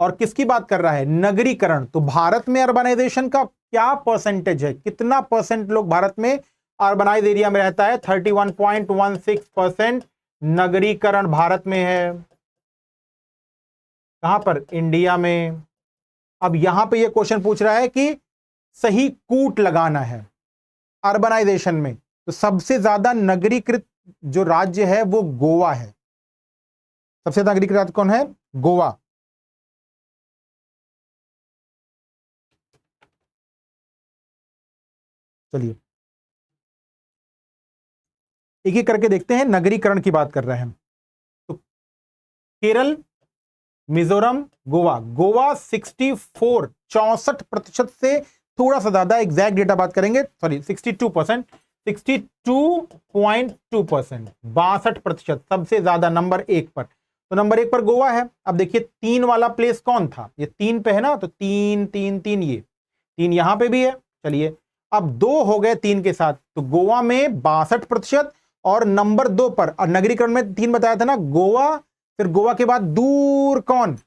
और किसकी बात कर रहा है? नगरीकरण। तो भारत में अर्बनाइजेशन का क्या परसेंटेज है, कितना परसेंट लोग भारत में अर्बनाइज एरिया में रहता है? 31.16% नगरीकरण भारत में है। कहां पर? इंडिया में। अब यहां पे ये क्वेश्चन पूछ रहा है कि सही कूट लगाना है अर्बनाइजेशन में, तो सबसे ज्यादा नगरीकृत जो राज्य है वो गोवा है। सबसे ज्यादा नगरीकृत राज्य कौन है? गोवा। चलिए एक एक करके देखते हैं, नगरीकरण की बात कर रहे हैं। तो केरल, मिजोरम, गोवा 64% से थोड़ा सा ज्यादा, एग्जैक्ट डेटा बात करेंगे, सॉरी 62%, 62.2%, 62% सबसे ज्यादा नंबर 1 पर। तो नंबर 1 पर गोवा है। अब देखिए 3 वाला प्लेस कौन था? ये 3 पे है ना, तो 3 3 3, ये 3 यहां पे भी है। चलिए अब 2 हो गए 3 के साथ, तो गोवा में 62%, और नंबर 2 पर, और नगरीकरण में 3 बताया था ना, गोवा, फिर गोवा के बाद दूर कौन?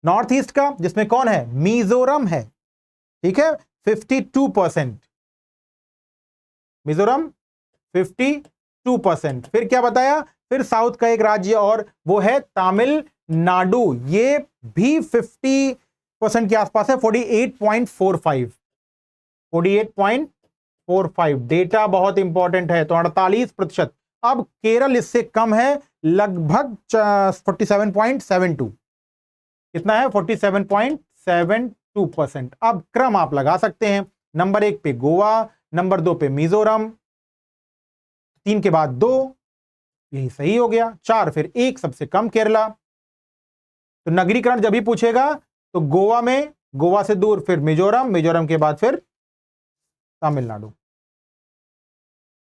नॉर्थ ईस्ट का, जिसमें कौन है? मिजोरम है। ठीक है, 52%, मिजोरम 52%। फिर क्या बताया? फिर साउथ का एक राज्य और, वो है तमिलनाडु, ये भी 50% के आसपास है, 48.45, 48.45। डेटा बहुत इंपॉर्टेंट है, तो 48%। अब केरल इससे कम है, लगभग 47.72। कितना है? 47.72%। अब क्रम आप लगा सकते हैं, नंबर 1 पे गोवा, नंबर 2 पे मिजोरम, 3 के बाद 2, यही सही हो गया। 4 फिर 1, सबसे कम केरला। तो नगरीकरण जब भी पूछेगा तो गोवा में, गोवा से दूर फिर मिजोरम, मिजोरम के बाद फिर तमिलनाडु।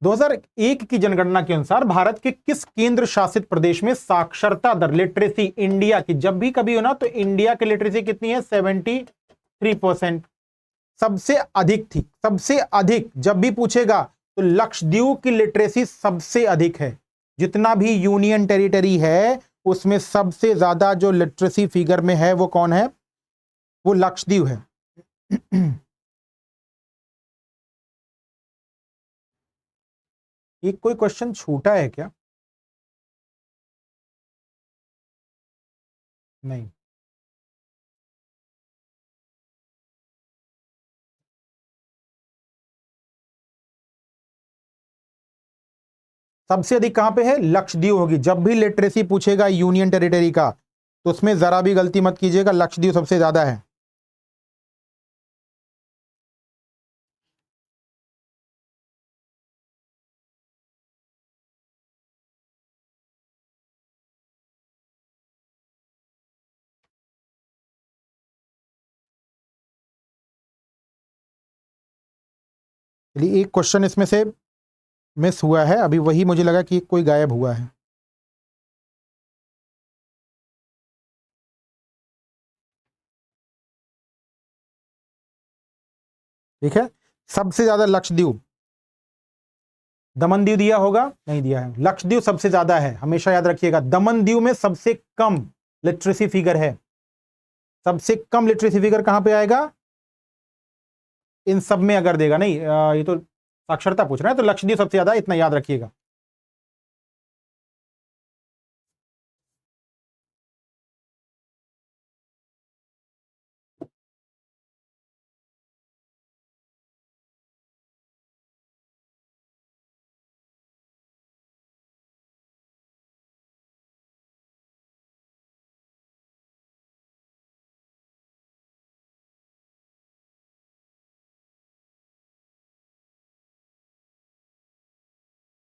2001 की जनगणना के अनुसार भारत के किस केंद्र शासित प्रदेश में साक्षरता दर, लिटरेसी, इंडिया की, जब भी कभी हो ना तो इंडिया की लिटरेसी कितनी है? 73%, सबसे अधिक थी, सबसे अधिक जब भी पूछेगा तो लक्षद्वीप की लिटरेसी सबसे अधिक है। जितना भी यूनियन टेरिटरी है उसमें सबसे ज्यादा जो लिटरेसी फिगर में है वो कौन है? वो लक्षद्वीप है। एक कोई क्वेश्चन छूटा है क्या? नहीं। सबसे अधिक कहां पे है? लक्षद्वीप होगी। जब भी लिटरेसी पूछेगा यूनियन टेरिटरी का तो उसमें जरा भी गलती मत कीजिएगा, लक्षद्वीप सबसे ज्यादा है। चलिए एक क्वेश्चन इसमें से मिस हुआ है, अभी वही मुझे लगा कि कोई गायब हुआ है। ठीक है, सबसे ज्यादा लक्षद्वीप, दमन दीव दिया होगा? नहीं दिया है। लक्षद्वीप सबसे ज्यादा है, हमेशा याद रखिएगा। दमन दीव में सबसे कम लिटरेसी फिगर है। सबसे कम लिटरेसी फिगर कहां पे आएगा? इन सब में अगर देगा नहीं, ये तो साक्षरता पूछ रहा है, तो लक्षद्वीप सबसे ज्यादा, इतना याद रखिएगा।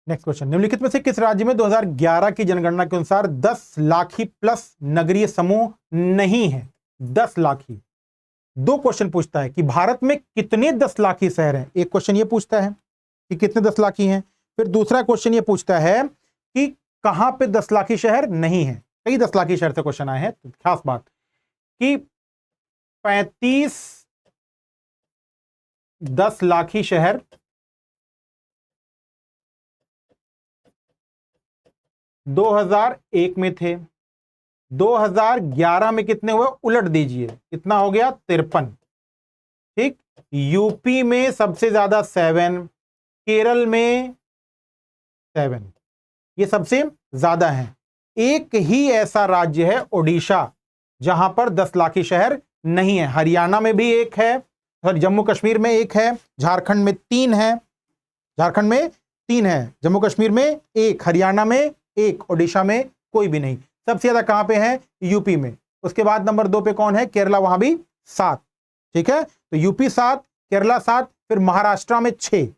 नेक्स्ट क्वेश्चन, निम्नलिखित में से किस राज्य में 2011 की जनगणना के अनुसार 10 लाखी प्लस नगरीय समूह नहीं है? 10 लाखी। दो क्वेश्चन पूछता है कि भारत में कितने 10 लाखी शहर हैं। एक क्वेश्चन ये पूछता है कि कितने 10 लाखी हैं, फिर दूसरा क्वेश्चन ये पूछता है कि कहां पे 10 लाखी शहर नहीं है। कई 10 लाखी शहर से क्वेश्चन आए हैं। तो खास बात कि 35 10 लाखी शहर 2001 में थे। 2011 में कितने हुए? उलट दीजिए, कितना हो गया? 53। ठीक, यूपी में सबसे ज्यादा 7, केरल में 7, ये सबसे ज्यादा है। एक ही ऐसा राज्य है ओडिशा जहां पर 10 लाखी शहर नहीं है। हरियाणा में भी एक है, और जम्मू कश्मीर में एक है, झारखंड में 3 है, झारखंड में 3 है, जम्मू कश्मीर में 1, हरियाणा में 1, ओडिशा में कोई भी नहीं। सबसे ज्यादा कहां पे है? यूपी में। उसके बाद नंबर 2 पे कौन है? केरला, वहां भी 7। ठीक है, तो यूपी 7, केरला 7, फिर महाराष्ट्र में 6।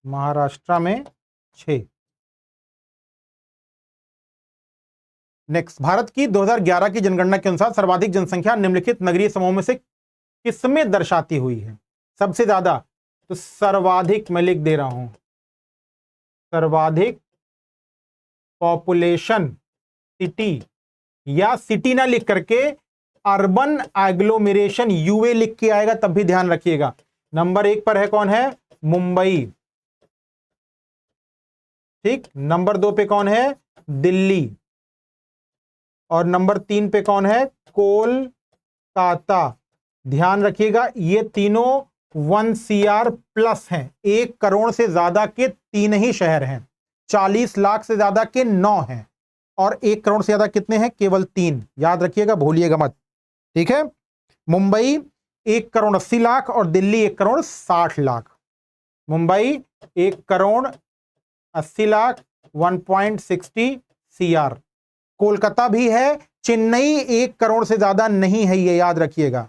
महाराष्ट्र में 6। नेक्स्ट, भारत की 2011 की जनगणना के अनुसार सर्वाधिक जनसंख्या निम्नलिखित नगरीय समूह में से किसमें दर्शाती हुई है? सबसे ज्यादा, तो सर्वाधिक मैं लिख दे रहा हूं, सर्वाधिक पॉपुलेशन सिटी, या सिटी ना लिख करके अर्बन एग्लोमेरेशन यूए लिख के आएगा, तब भी ध्यान रखिएगा। नंबर 1 पर है कौन है? मुंबई। ठीक, नंबर 2 पे कौन है? दिल्ली। और नंबर 3 पे कौन है? कोलकाता। ध्यान रखिएगा, ये तीनों 1 CR प्लस हैं। 1 करोड़ से ज्यादा के 3 ही शहर हैं, 40 लाख से ज्यादा के 9 हैं, और 1 करोड़ से ज्यादा कितने हैं? केवल 3। याद रखिएगा, भूलिएगा मत। ठीक है, मुंबई 1 करोड़ 80 लाख और दिल्ली 1 करोड़ 60 लाख। मुंबई 1 करोड़ 80 लाख, 1.60 CR। कोलकाता भी है, चेन्नई 1 करोड़ से ज्यादा नहीं है, ये याद रखिएगा।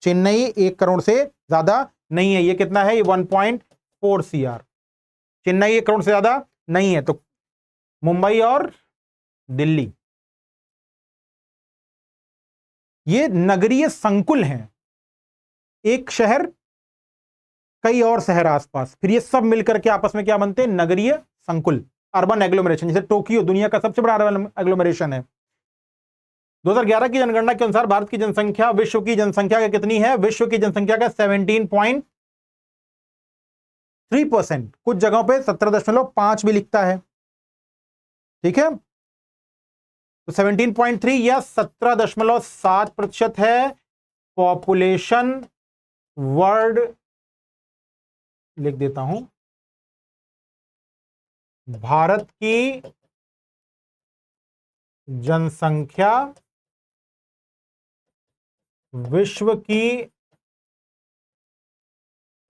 चेन्नई 1 करोड़ से ज्यादा नहीं है, ये कितना है? ये 1.4 CR। चेन्नई 1 करोड़ से ज्यादा नहीं है, तो मुंबई और दिल्ली ये नगरीय संकुल हैं। एक शहर, कई और शहर आसपास, फिर ये सब मिलकर के आपस में क्या बनते हैं? नगरीय संकुल, अर्बन एग्लोमरेशन। जैसे टोक्यो दुनिया का सबसे बड़ा अर्बन एग्लोमरेशन है। 2011 की जनगणना के अनुसार भारत की जनसंख्या विश्व की जनसंख्या का कितनी है? विश्व की जनसंख्या का 17.3%। कुछ जगहों पे 17.5 भी लिखता है। ठीक है, तो 17.3 या 17.7% है पॉपुलेशन वर्ल्ड, लिख देता हूं, भारत की जनसंख्या विश्व की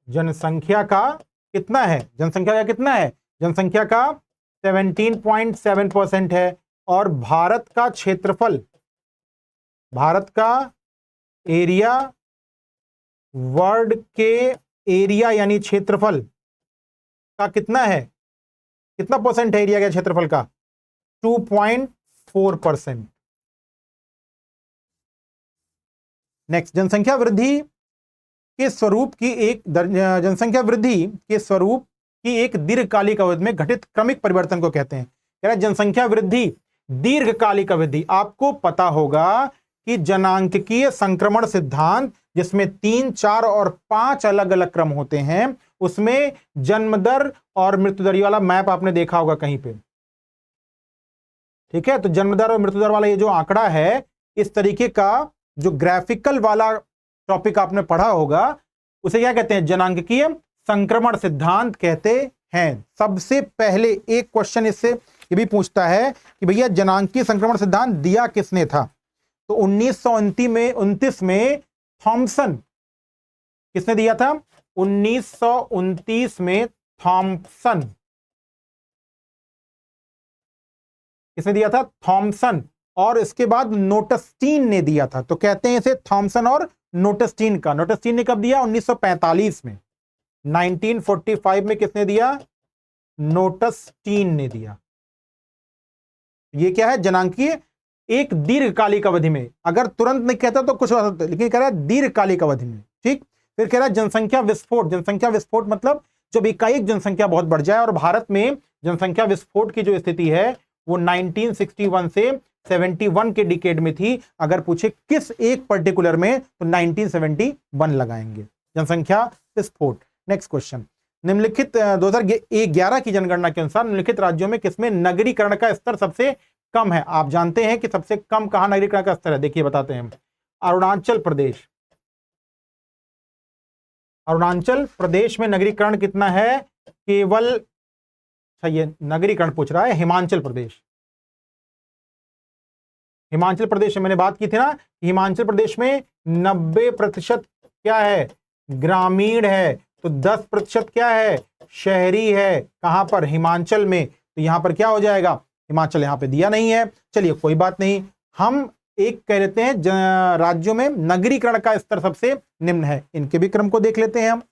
जनसंख्या का कितना है, जनसंख्या का कितना है, जनसंख्या का 17.7% है। और भारत का क्षेत्रफल, भारत का एरिया वर्ल्ड के एरिया यानी क्षेत्रफल का कितना है, कितना परसेंट है एरिया के क्षेत्रफल का, 2.4%। नेक्स्ट, जनसंख्या वृद्धि के स्वरूप की जनसंख्या वृद्धि के स्वरूप की एक दीर्घकालिक अवधि में घटित क्रमिक परिवर्तन को कहते हैं। कह रहा है जनसंख्या वृद्धि दीर्घकालिक अवधि। आपको पता होगा कि जनांकीय संक्रमण सिद्धांत, जिसमें 3, 4 और 5 अलग अलग क्रम होते हैं, उसमें जन्म दर और मृत्यु दर वाला मैप आपने देखा होगा कहीं पे, ठीक है। तो जन्म दर और मृत्यु दर वाला ये जो आंकड़ा है, इस तरीके का जो ग्राफिकल वाला टॉपिक आपने पढ़ा होगा, उसे क्या कहते हैं, जनांकीय संक्रमण सिद्धांत कहते हैं। सबसे पहले एक क्वेश्चन इससे ये भी पूछता है कि भैया जनांकीय संक्रमण सिद्धांत दिया किसने था। तो 1929 में थॉमसन, किसने दिया था, 1929 में थॉमसन, किसने दिया था, थॉमसन। और इसके बाद नोटस्टीन ने दिया था। तो कहते हैं इसे थॉमसन और नोटस्टीन का। नोटस्टीन ने कब दिया, 1945 में। 1945 में किसने दिया, नोटस्टीन ने दिया। ये क्या है, जनांकीय एक दीर्घकालिक अवधि में। अगर तुरंत नहीं कहता तो कुछ हो सकता है, लेकिन कह रहा है दीर्घकालिक अवधि में, ठीक। फिर कह रहा है जनसंख्या विस्फोट। जनसंख्या विस्फोट मतलब जब एकाएक जनसंख्या बहुत बढ़ जाए। और भारत में जनसंख्या विस्फोट की जो स्थिति है वो 1961 से 71 के डिकेड में थी। अगर पूछे किस एक पर्टिकुलर में, तो 1971 लगाएंगे, जनसंख्या विस्फोट। नेक्स्ट क्वेश्चन, निम्नलिखित 2011 की जनगणना के अनुसार निम्नलिखित राज्यों में किसमें नगरीकरण का स्तर सबसे कम है। आप जानते हैं कि सबसे कम कहां नगरीकरण का स्तर है, देखिए बताते हैं। अरुणाचल प्रदेश, अरुणाचल प्रदेश में नगरीकरण कितना है, केवल, अच्छा ये नगरीकरण पूछ रहा है, हिमाचल प्रदेश। हिमाचल प्रदेश में मैंने बात की थी ना, हिमाचल प्रदेश में 90% क्या है, ग्रामीण है। तो 10% क्या है, शहरी है। कहां पर, हिमाचल में। तो यहां पर क्या हो जाएगा, हिमाचल यहां पे दिया नहीं है। चलिए कोई बात नहीं, हम एक कह लेते हैं राज्यों में नगरीकरण का स्तर सबसे निम्न है। इनके भी क्रम को देख लेते हैं हम।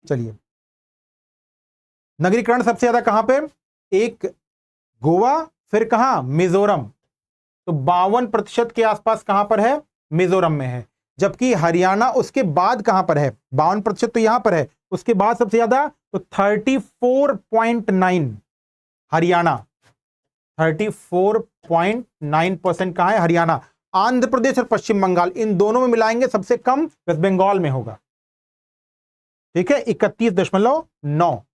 चलिए, नगरीकरण सबसे ज्यादा कहां पे, एक गोवा, फिर कहां, मिजोरम। तो 52% के आसपास कहां पर है, मिजोरम में है। जबकि हरियाणा उसके बाद कहां पर है, 52% तो यहां पर है, उसके बाद सबसे ज्यादा तो 34.9 हरियाणा, 34.9% कहां है, हरियाणा। आंध्र प्रदेश और पश्चिम बंगाल, इन दोनों में मिलाएंगे सबसे कम वेस्ट बंगाल में होगा, ठीक है। 31.9,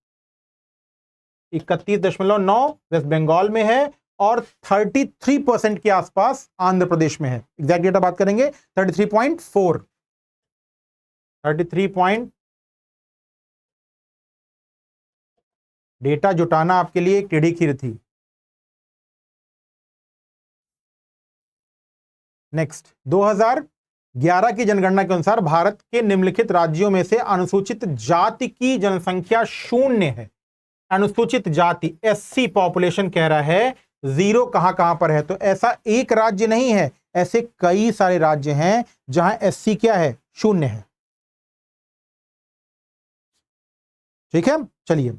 31.9 वेस्ट बंगाल में है। और 33% के आसपास आंध्र प्रदेश में है। एग्जैक्ट डेटा बात करेंगे, 33.4, 33 डेटा जुटाना आपके लिए एक टेढ़ी खीर थी। नेक्स्ट, 2011 की जनगणना के अनुसार भारत के निम्नलिखित राज्यों में से अनुसूचित जाति की जनसंख्या 0 है। अनुसूचित जाति, एससी पॉपुलेशन कह रहा है, 0 कहां कहां पर है। तो ऐसा एक राज्य नहीं है, ऐसे कई सारे राज्य हैं जहां एससी क्या है, 0 है, ठीक है। चलिए,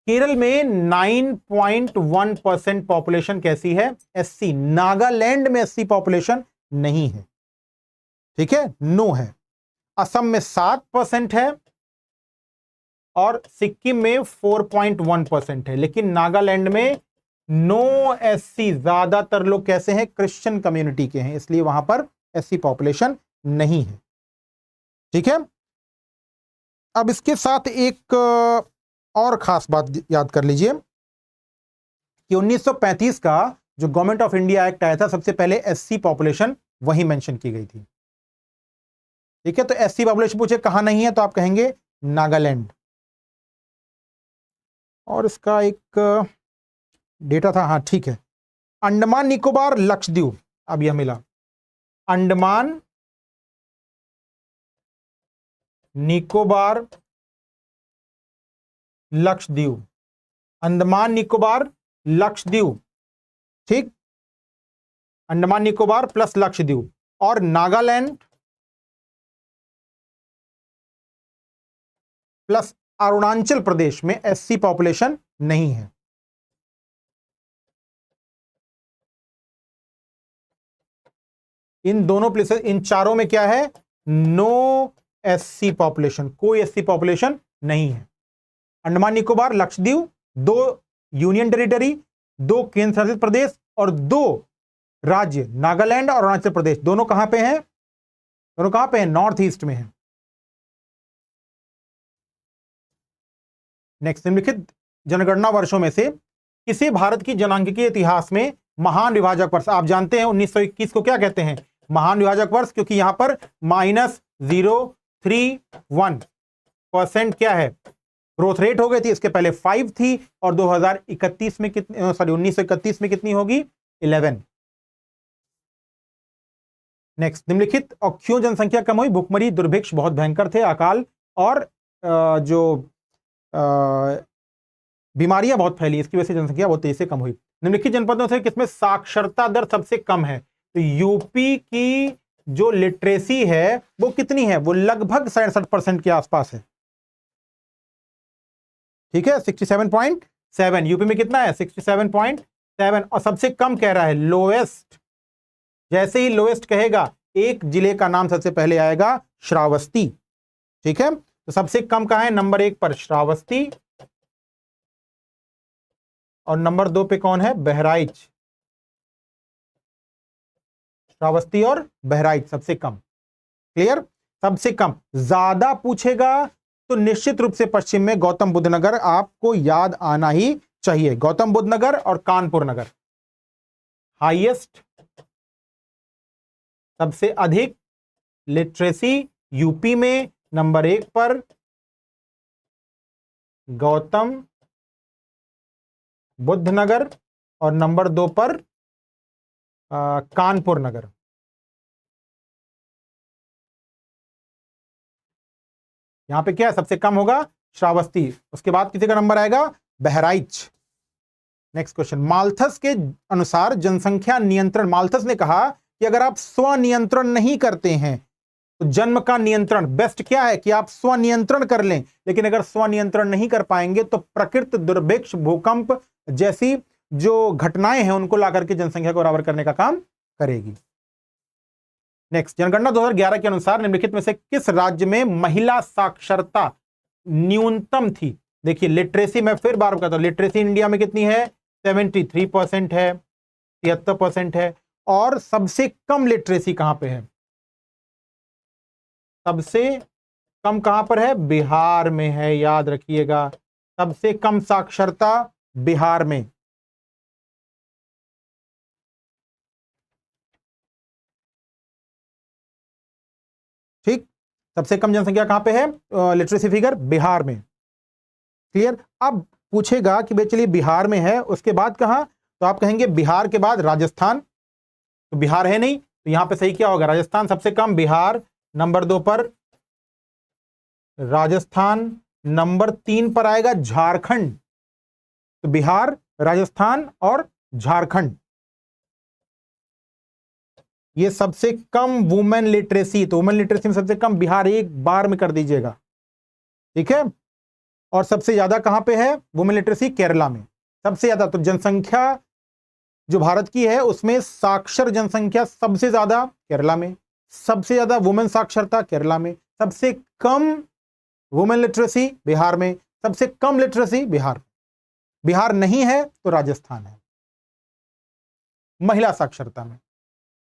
केरल में 9.1% पॉपुलेशन कैसी है, एससी। नागालैंड में एससी पॉपुलेशन नहीं है, ठीक है, नो है। असम में 7% है और सिक्किम में 4.1% है। लेकिन नागालैंड में नो एससी, ज्यादातर लोग कैसे हैं, क्रिश्चियन कम्युनिटी के हैं, इसलिए वहां पर एससी पॉपुलेशन नहीं है, ठीक है। अब इसके साथ एक और खास बात याद कर लीजिए कि 1935 का जो गवर्नमेंट ऑफ इंडिया एक्ट आया था, सबसे पहले एससी पॉपुलेशन वही मेंशन की गई थी। ठीक है, तो एससी पॉपुलेशन पूछे कहां नहीं है तो आप कहेंगे नागालैंड। और इसका एक डेटा था, हाँ ठीक है, अंडमान निकोबार लक्षद्वीप, अब यह मिला, अंडमान निकोबार लक्षद्वीप, अंडमान निकोबार लक्षद्वीप, ठीक, अंडमान निकोबार प्लस लक्षद्वीप, और नागालैंड प्लस अरुणाचल प्रदेश में एससी पॉपुलेशन नहीं है। इन दोनों प्लेसेस, इन चारों में क्या है, नो एससी पॉपुलेशन, कोई एससी पॉपुलेशन नहीं है। अंडमान निकोबार लक्षद्वीप, 2 यूनियन टेरिटरी, 2 केंद्र शासित प्रदेश और 2 राज्य नागालैंड और अरुणाचल प्रदेश, दोनों कहां पे हैं, दोनों कहां पे हैं, नॉर्थ ईस्ट में है। नेक्स्ट, निम्नलिखित जनगणना वर्षों में से किसी भारत की जनांगीय इतिहास में महान विभाजक वर्ष, आप जानते हैं 1921 को क्या कहते हैं, महान विभाजक वर्ष, क्योंकि यहां पर -031% क्या है, ग्रोथ रेट हो गई थी, इसके पहले 5 थी, और 2031 में कितनी, सॉरी 1931 में कितनी होगी, 11। नेक्स्ट, निम्नलिखित और क्यों जनसंख्या कम हुई, भुखमरी, दुर्भिक्ष बहुत भयंकर थे, अकाल और जो बीमारियां बहुत फैली, इसकी वजह से जनसंख्या बहुत तेजी से कम हुई। निम्नलिखित जनपदों से किसमें साक्षरता दर सबसे कम है, तो यूपी की जो लिटरेसी है वो कितनी है, वो लगभग 67% के आसपास है। ठीक है, 67.7, यूपी में कितना है, 67.7, और सबसे कम कह रहा है लोएस्ट। जैसे ही लोएस्ट कहेगा एक जिले का नाम सबसे पहले आएगा, श्रावस्ती। ठीक है, तो सबसे कम कहां है, नंबर 1 पर श्रावस्ती, और नंबर 2 पे कौन है, बहराइच। श्रावस्ती और बहराइच सबसे कम। क्लियर, सबसे कम। ज्यादा पूछेगा तो निश्चित रूप से पश्चिम में गौतम बुद्ध नगर आपको याद आना ही चाहिए, गौतम बुद्ध नगर और कानपुर नगर। हाईएस्ट, सबसे अधिक लिटरेसी यूपी में, नंबर 1 पर गौतम बुद्ध नगर, और नंबर 2 पर कानपुर नगर। यहां पे क्या है, सबसे कम होगा श्रावस्ती, उसके बाद किसी का नंबर आएगा, बहराइच। नेक्स्ट क्वेश्चन, माल्थस के अनुसार जनसंख्या नियंत्रण, माल्थस ने कहा कि अगर आप स्वनियंत्रण नहीं करते हैं तो जन्म का नियंत्रण बेस्ट क्या है कि आप स्वनियंत्रण कर लें, लेकिन अगर स्वनियंत्रण नहीं कर पाएंगे तो प्रकृति, दुर्भिक्ष, भूकंप जैसी जो घटनाएं हैं उनको लाकर के जनसंख्या को बराबर करने का काम करेगी। नेक्स्ट, जनगणना 2011 के अनुसार निम्नलिखित में से किस राज्य में महिला साक्षरता न्यूनतम थी। देखिए लिटरेसी, मैं फिर बार कहता हूं, लिटरेसी इंडिया में कितनी है, 73% है, 73% है, और सबसे कम लिटरेसी कहां पे है, सबसे कम कहां पर है, बिहार में है, याद रखिएगा, सबसे कम साक्षरता बिहार में। ठीक, सबसे कम जनसंख्या कहां पे है, लिटरेसी फिगर बिहार में। क्लियर, अब पूछेगा कि भाई चलिए बिहार में है, उसके बाद कहां, तो आप कहेंगे बिहार के बाद राजस्थान, तो बिहार है नहीं, तो यहां पे सही क्या होगा, राजस्थान सबसे कम, बिहार नंबर 2 पर राजस्थान, नंबर 3 पर आएगा झारखंड, तो बिहार, राजस्थान और झारखंड, ये सबसे कम वुमेन लिटरेसी, तो वुमेन लिटरेसी में सबसे कम बिहार, एक बार में कर दीजिएगा। ठीक है, और सबसे ज्यादा कहां पे है वुमेन लिटरेसी, केरला में सबसे ज्यादा। तो जनसंख्या जो भारत की है उसमें साक्षर जनसंख्या सबसे ज्यादा केरला में, सबसे ज्यादा वुमेन साक्षरता केरला में, सबसे कम वुमेन लिटरेसी बिहार में, सबसे कम लिटरेसी बिहार, बिहार नहीं है तो राजस्थान है महिला साक्षरता में।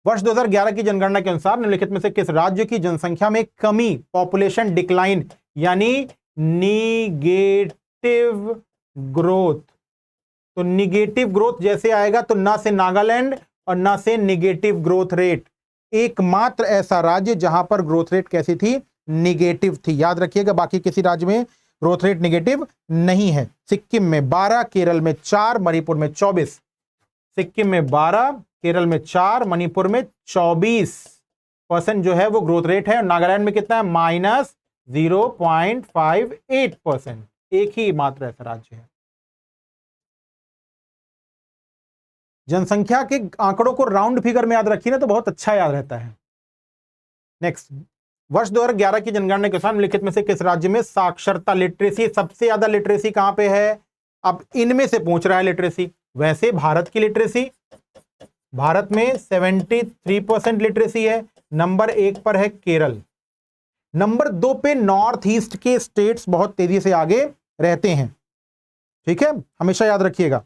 वर्ष 2011 की जनगणना के अनुसार निम्नलिखित में से किस राज्य की जनसंख्या में कमी, पॉपुलेशन डिक्लाइन यानी निगेटिव निगेटिव ग्रोथ। तो निगेटिव ग्रोथ जैसे आएगा तो ना से नागालैंड और ना से निगेटिव ग्रोथ रेट। एकमात्र ऐसा राज्य जहां पर ग्रोथ रेट कैसी थी, निगेटिव थी। याद रखिएगा, बाकी किसी राज्य में ग्रोथ रेट निगेटिव नहीं है। सिक्किम में 12, केरल में 4, मणिपुर में 24। सिक्किम में 12, केरल में 4, मणिपुर में 24% जो है वो ग्रोथ रेट है। नागालैंड में कितना है, -0.58%। एक ही मात्र ऐसा राज्य है। जनसंख्या के आंकड़ों को राउंड फिगर में याद रखिए ना तो बहुत अच्छा याद रहता है। नेक्स्ट, वर्ष 2011 की जनगणना के अनुसार निम्नलिखित में से किस राज्य में साक्षरता, लिटरेसी, सबसे ज्यादा लिटरेसी कहां पे है? अब इनमें से पूछ रहा है लिटरेसी। वैसे भारत की लिटरेसी, भारत में 73% लिटरेसी है। नंबर 1 पर है केरल। नंबर 2 पे नॉर्थ ईस्ट के स्टेट्स बहुत तेजी से आगे रहते हैं। ठीक है, हमेशा याद रखिएगा।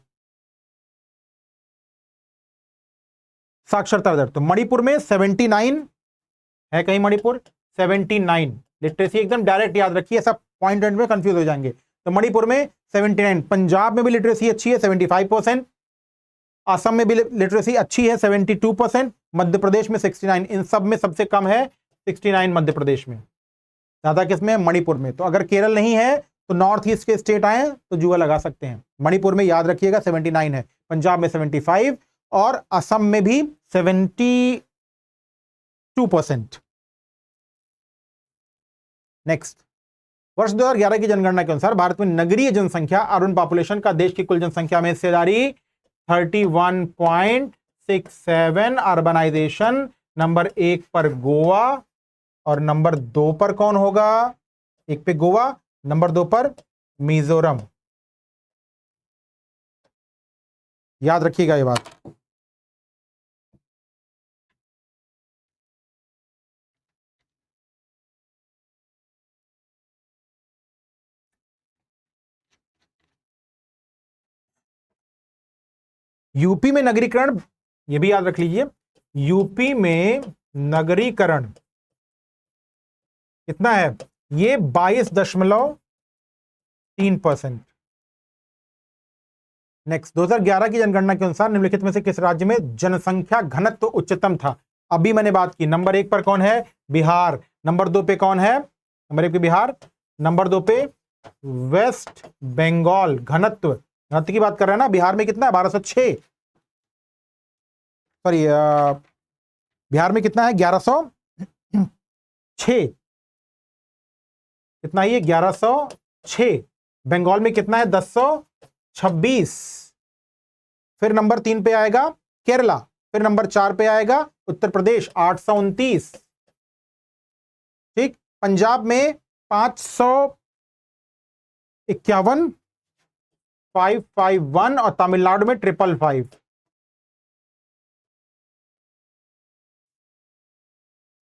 साक्षरता दर तो मणिपुर में 79 है, कहीं मणिपुर 79 लिटरेसी, एकदम डायरेक्ट याद रखिए, सब पॉइंट में कंफ्यूज हो जाएंगे। तो मणिपुर में 79। पंजाब में भी लिटरेसी अच्छी है 75%। असम में भी लिटरेसी अच्छी है 72%। मध्य प्रदेश में 69। इन सब में सबसे कम है 69 मध्य प्रदेश में, ज्यादा किसमें, मणिपुर में। तो अगर केरल नहीं है तो नॉर्थ ईस्ट के स्टेट आए तो जुआ लगा सकते हैं। मणिपुर में याद रखिएगा 79 है, पंजाब में 75 और असम में भी 72%। नेक्स्ट, वर्ष 2011 की जनगणना के अनुसार भारत में नगरीय जनसंख्या, अर्बन पॉपुलेशन का देश की कुल जनसंख्या में हिस्सेदारी 31.67। अर्बनाइजेशन नंबर 1 पर गोवा और नंबर 2 पर कौन होगा? 1 पे गोवा, नंबर 2 पर मिजोरम। याद रखिएगा ये बात। यूपी में नगरीकरण, ये भी याद रख लीजिए, यूपी में नगरीकरण कितना है? ये 22.3%। नेक्स्ट, 2011 की जनगणना के अनुसार निम्नलिखित में से किस राज्य में जनसंख्या घनत्व उच्चतम था? अभी मैंने बात की, नंबर 1 पर कौन है? बिहार। नंबर 2 पे कौन है? नंबर 1 पे बिहार, नंबर 2 पे वेस्ट बंगाल। घनत्व की बात कर रहे हैं ना। बिहार में कितना है? 1206। सॉरी, बिहार में कितना है? 1106। कितना है ये? 1106। बंगाल में कितना है? 1026। फिर नंबर 3 पे आएगा केरला। फिर नंबर 4 पे आएगा उत्तर प्रदेश, 829। ठीक, पंजाब में 551, 551 और तमिलनाडु में 555।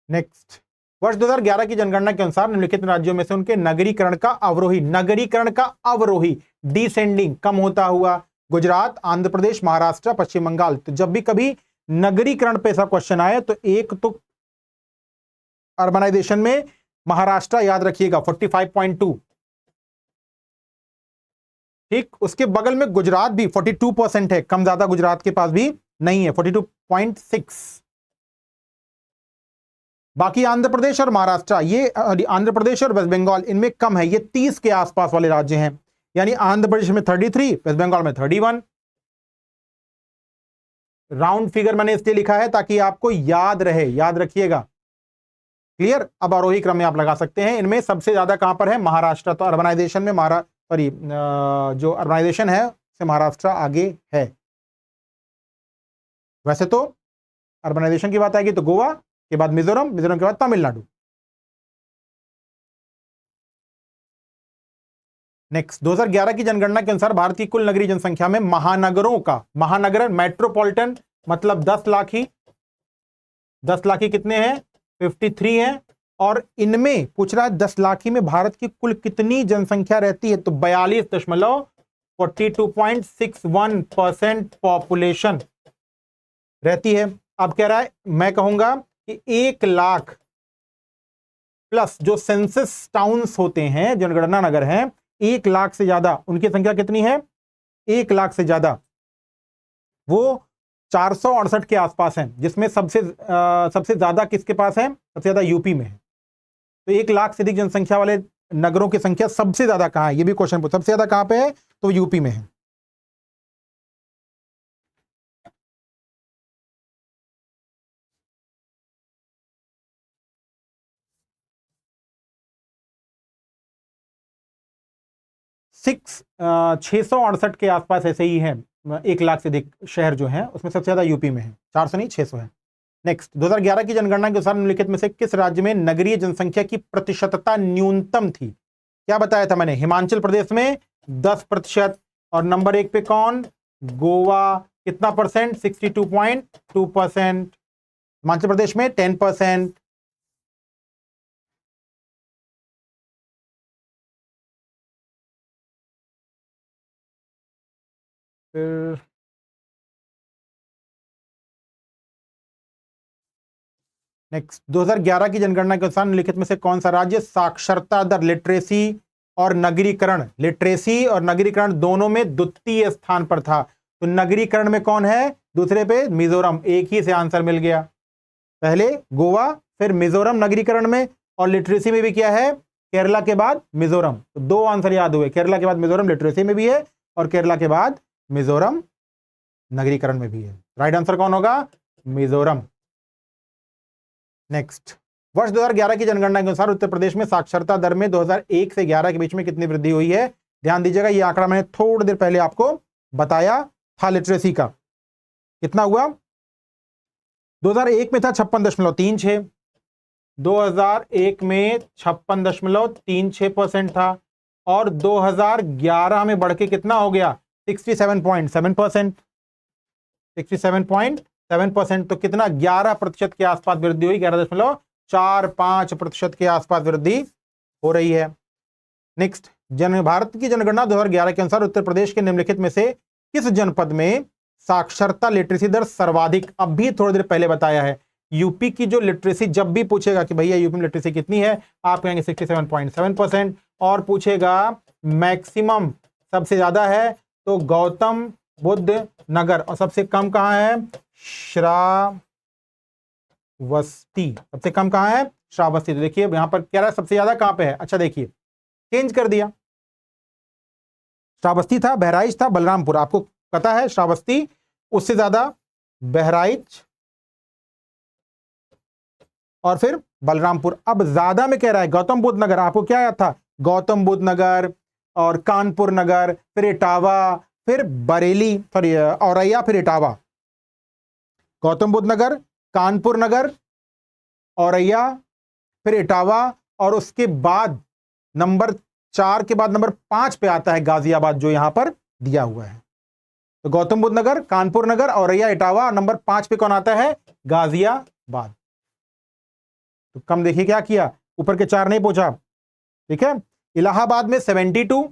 नेक्स्ट, वर्ष 2011 की जनगणना के अनुसार निम्नलिखित राज्यों में से उनके नगरीकरण का अवरोही डिसेंडिंग, कम होता हुआ, गुजरात, आंध्र प्रदेश, महाराष्ट्र, पश्चिम बंगाल। तो जब भी कभी नगरीकरण पे ऐसा क्वेश्चन आए तो एक तो अर्बनाइजेशन में महाराष्ट्र याद रखिएगा 45.2। ठीक, उसके बगल में गुजरात भी 42% है, कम ज्यादा गुजरात के पास भी नहीं है, 42.6। बाकी आंध्र प्रदेश और महाराष्ट्र, ये आंध्र प्रदेश और वेस्ट बंगाल इनमें कम है, ये 30 के आसपास वाले राज्य हैं। यानी आंध्र प्रदेश में 33, वेस्ट बंगाल में 31। राउंड फिगर मैंने इसलिए लिखा है ताकि आपको याद रहे, याद रखिएगा। क्लियर? अब आरोही क्रम में आप लगा सकते हैं। इनमें सबसे ज्यादा कहां पर है? महाराष्ट्र। तो अर्बनाइजेशन में जो अर्बनाइजेशन है से महाराष्ट्र आगे है। वैसे तो अर्बनाइजेशन की बात आएगी तो गोवा के बाद मिजोरम, मिजोरम के बाद तमिलनाडु। नेक्स्ट, 2011 की जनगणना के अनुसार भारत की कुल नगरीय जनसंख्या में महानगरों का, महानगर मेट्रोपॉलिटन मतलब 10 लाख ही, 10 लाख ही कितने हैं? 53 हैं। और इनमें पूछ रहा है 10 लाख ही में भारत की कुल कितनी जनसंख्या रहती है? तो 42.61% पॉपुलेशन रहती है। अब कह रहा है, मैं कहूंगा कि 1 लाख प्लस जो सेंसस टाउन्स होते हैं, जनगणना नगर हैं, 1 लाख से ज्यादा, उनकी संख्या कितनी है? 1 लाख से ज्यादा, वो 468 के आसपास हैं, जिसमें सबसे ज्यादा किसके पास है? सबसे ज्यादा यूपी में है। तो 1 लाख से अधिक जनसंख्या वाले नगरों की संख्या सबसे ज्यादा कहां है? ये भी क्वेश्चन पूछा, सबसे ज्यादा कहां पे है? तो यूपी में है। सिक्स 668 के आसपास ऐसे ही है, 1 लाख से अधिक शहर जो है उसमें सबसे ज्यादा यूपी में है, 400 नहीं 600 है। नेक्स्ट, 2011 की जनगणना के अनुसार निम्नलिखित में से किस राज्य में नगरीय जनसंख्या की प्रतिशतता न्यूनतम थी? क्या बताया था मैंने? हिमाचल प्रदेश में 10%, और नंबर 1 पे कौन? गोवा, कितना परसेंट? 62.2%। हिमाचल प्रदेश में 10%। फिर नेक्स्ट, 2011 की जनगणना के अनुसार निम्नलिखित में से कौन सा राज्य साक्षरता दर, लिटरेसी और नगरीकरण दोनों में द्वितीय स्थान पर था? तो नगरीकरण में कौन है? दूसरे पे मिजोरम। एक ही से आंसर मिल गया, पहले गोवा फिर मिजोरम नगरीकरण में, और लिटरेसी में भी क्या है? केरला के बाद मिजोरम। तो 2 आंसर याद हुए, केरला के बाद मिजोरम लिटरेसी में भी है, और केरला के बाद मिजोरम नगरीकरण में भी है। राइट आंसर कौन होगा? मिजोरम। नेक्स्ट, वर्ष 2011 की जनगणना के अनुसार उत्तर प्रदेश में साक्षरता दर में 2001 से 11 के बीच में कितनी वृद्धि हुई है? ध्यान दीजिएगा, ये आंकड़ा मैंने थोड़ी देर पहले आपको बताया था लिटरेसी का। कितना हुआ? 2001 में था 56.36, 2001 में 56.36% था, और 2011 में बढ़ के कितना हो गया? 67.7%। 67.7%, तो कितना? 11% के आसपास वृद्धि हुई, 11.45% के आसपास वृद्धि हो रही है। नेक्स्ट, भारत की जनगणना 2011 के अनुसार उत्तर प्रदेश के निम्नलिखित में से किस जनपद में साक्षरता लिटरेसी दर सर्वाधिक? अब भी थोड़ी देर पहले बताया है, यूपी की जो लिटरेसी, जब भी पूछेगा कि भैया यूपी में लिटरेसी कितनी है, आप कहेंगे 67.7%, और पूछेगा मैक्सिमम सबसे ज्यादा है तो गौतम बुद्ध नगर, और सबसे कम कहां है? श्रावस्ती। सबसे कम कहां है? श्रावस्ती। तो देखिए यहां पर क्या रहा है, सबसे ज्यादा कहां पे है? अच्छा देखिए, चेंज कर दिया, श्रावस्ती था, बहराइच था, बलरामपुर। आपको पता है श्रावस्ती, उससे ज्यादा बहराइच, और फिर बलरामपुर। अब ज्यादा में कह रहा है गौतम बुद्ध नगर। आपको क्या याद था? गौतम बुद्ध नगर और कानपुर नगर, फिर इटावा, फिर बरेली, सॉरी औरैया, फिर इटावा। गौतम बुद्ध नगर, कानपुर नगर, औरैया, फिर इटावा, और उसके बाद नंबर 4 के बाद नंबर 5 पे आता है गाजियाबाद, जो यहां पर दिया हुआ है। तो गौतम बुद्ध नगर, कानपुर नगर, औरैया, इटावा, और नंबर 5 पे कौन आता है? गाजियाबाद। तो कम देखिए क्या किया, ऊपर के 4 नहीं पूछा, ठीक है। इलाहाबाद में 72,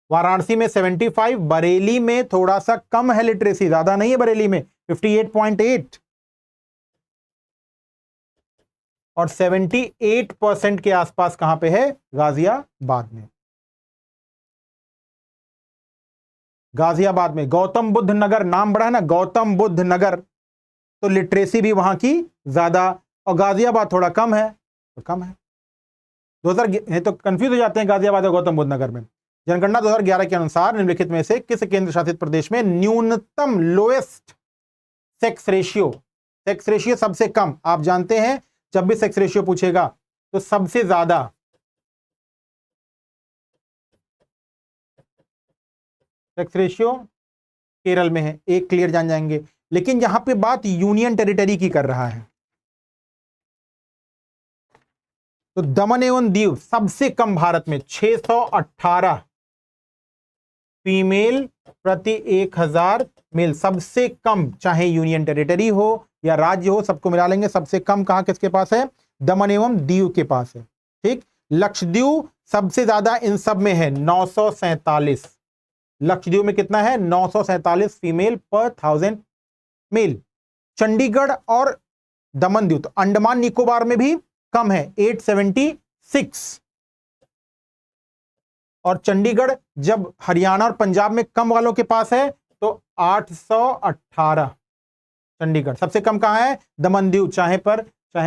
वाराणसी में 75, बरेली में थोड़ा सा कम है लिटरेसी, ज्यादा नहीं है बरेली में, 58.8, और 78% के आसपास कहां पे है? गाजियाबाद में। गाजियाबाद में गौतम बुद्ध नगर, नाम बड़ा है ना, गौतम बुद्ध नगर, तो लिटरेसी भी वहां की ज्यादा, और गाजियाबाद थोड़ा कम है, तो कम है। 2000 तो कंफ्यूज हो जाते हैं गाजियाबाद और गौतम बुद्ध नगर में। जनगणना 2011 के अनुसार निम्नलिखित में से किस केंद्र शासित प्रदेश में न्यूनतम, लोएस्ट सेक्स रेशियो सबसे कम? आप जानते हैं जब भी सेक्स रेशियो पूछेगा तो सबसे ज्यादा सेक्स रेशियो केरल में है, एक क्लियर जान जाएंगे। लेकिन यहां पे बात यूनियन टेरिटरी की कर रहा है, तो दमन एवं दीव सबसे कम भारत में, 618 फीमेल प्रति 1000 मेल, सबसे कम, चाहे यूनियन टेरिटरी हो या राज्य हो, सबको मिला लेंगे, सबसे कम कहां किसके पास है? दमन एवं दीव के पास है, ठीक। लक्षद्वीप सबसे ज्यादा इन सब में है, 947। लक्षद्वीप में कितना है? 947 फीमेल पर 1000 मेल। चंडीगढ़ और दमन दीव, तो अंडमान निकोबार में भी कम है, 876। और चंडीगढ़ जब हरियाणा और पंजाब में कम वालों के पास है तो 818। चंडीगढ़ सबसे कम कहां है? दमन दीव, चाहे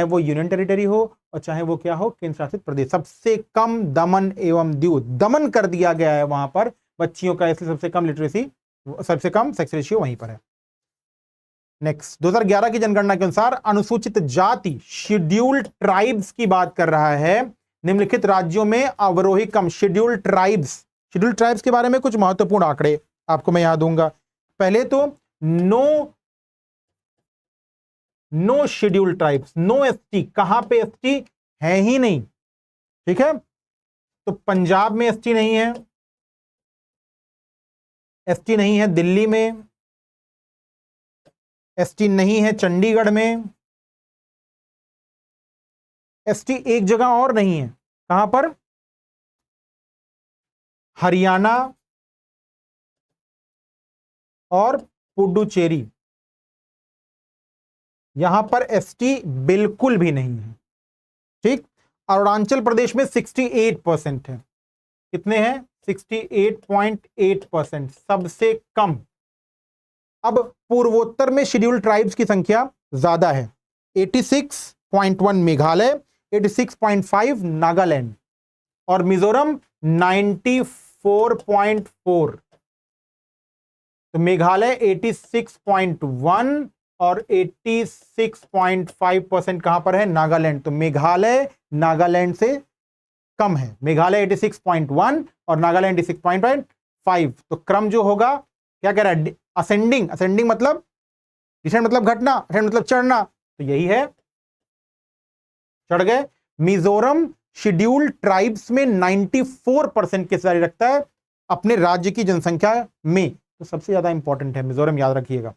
वो यूनियन टेरिटरी हो और चाहे वो क्या हो, केंद्र शासित प्रदेश, सबसे कम दमन एवं दीव, दमन कर दिया गया है वहां पर बच्चियों का, इसलिए सबसे कम लिटरेसी, सबसे कम सेक्स रेशियो वहीं पर है। नेक्स्ट, 2011 की जनगणना के अनुसार अनुसूचित जाति शेड्यूल्ड ट्राइब्स की बात कर रहा है। निम्नलिखित राज्यों में अवरोही कम, शेड्यूल्ड ट्राइब्स के बारे में कुछ महत्वपूर्ण आंकड़े आपको मैं यहां दूंगा। पहले तो no scheduled tribes, no ST, कहां पे एसटी है ही नहीं, ठीक है। तो पंजाब में एसटी नहीं है, एसटी नहीं है दिल्ली में, एसटी नहीं है चंडीगढ़ में, एसटी एक जगह और नहीं है, कहां पर? हरियाणा और पुडुचेरी, यहां पर एसटी बिल्कुल भी नहीं है, ठीक। अरुणाचल प्रदेश में 68% है। कितने हैं? 68.8%, सबसे कम। अब पूर्वोत्तर में शेड्यूल्ड ट्राइब्स की संख्या ज्यादा है, 86.1 मेघालय, 86.5 नागालैंड और मिजोरम 94.4। तो मेघालय 86.1 और 86.5% कहां पर है? नागालैंड। तो मेघालय नागालैंड से कम है, मेघालय 86.1 और नागालैंड 86.5। तो क्रम जो होगा, क्या कह रहा है? असेंडिंग, मतलब डिसेंड मतलब घटना, असेंड मतलब चढ़ना, तो यही है, चढ़ गए। मिजोरम शेड्यूल्ड ट्राइब्स में 94% की हिस्सेदारी रखता है अपने राज्य की जनसंख्या में, तो सबसे ज्यादा इंपॉर्टेंट है मिजोरम, याद रखिएगा।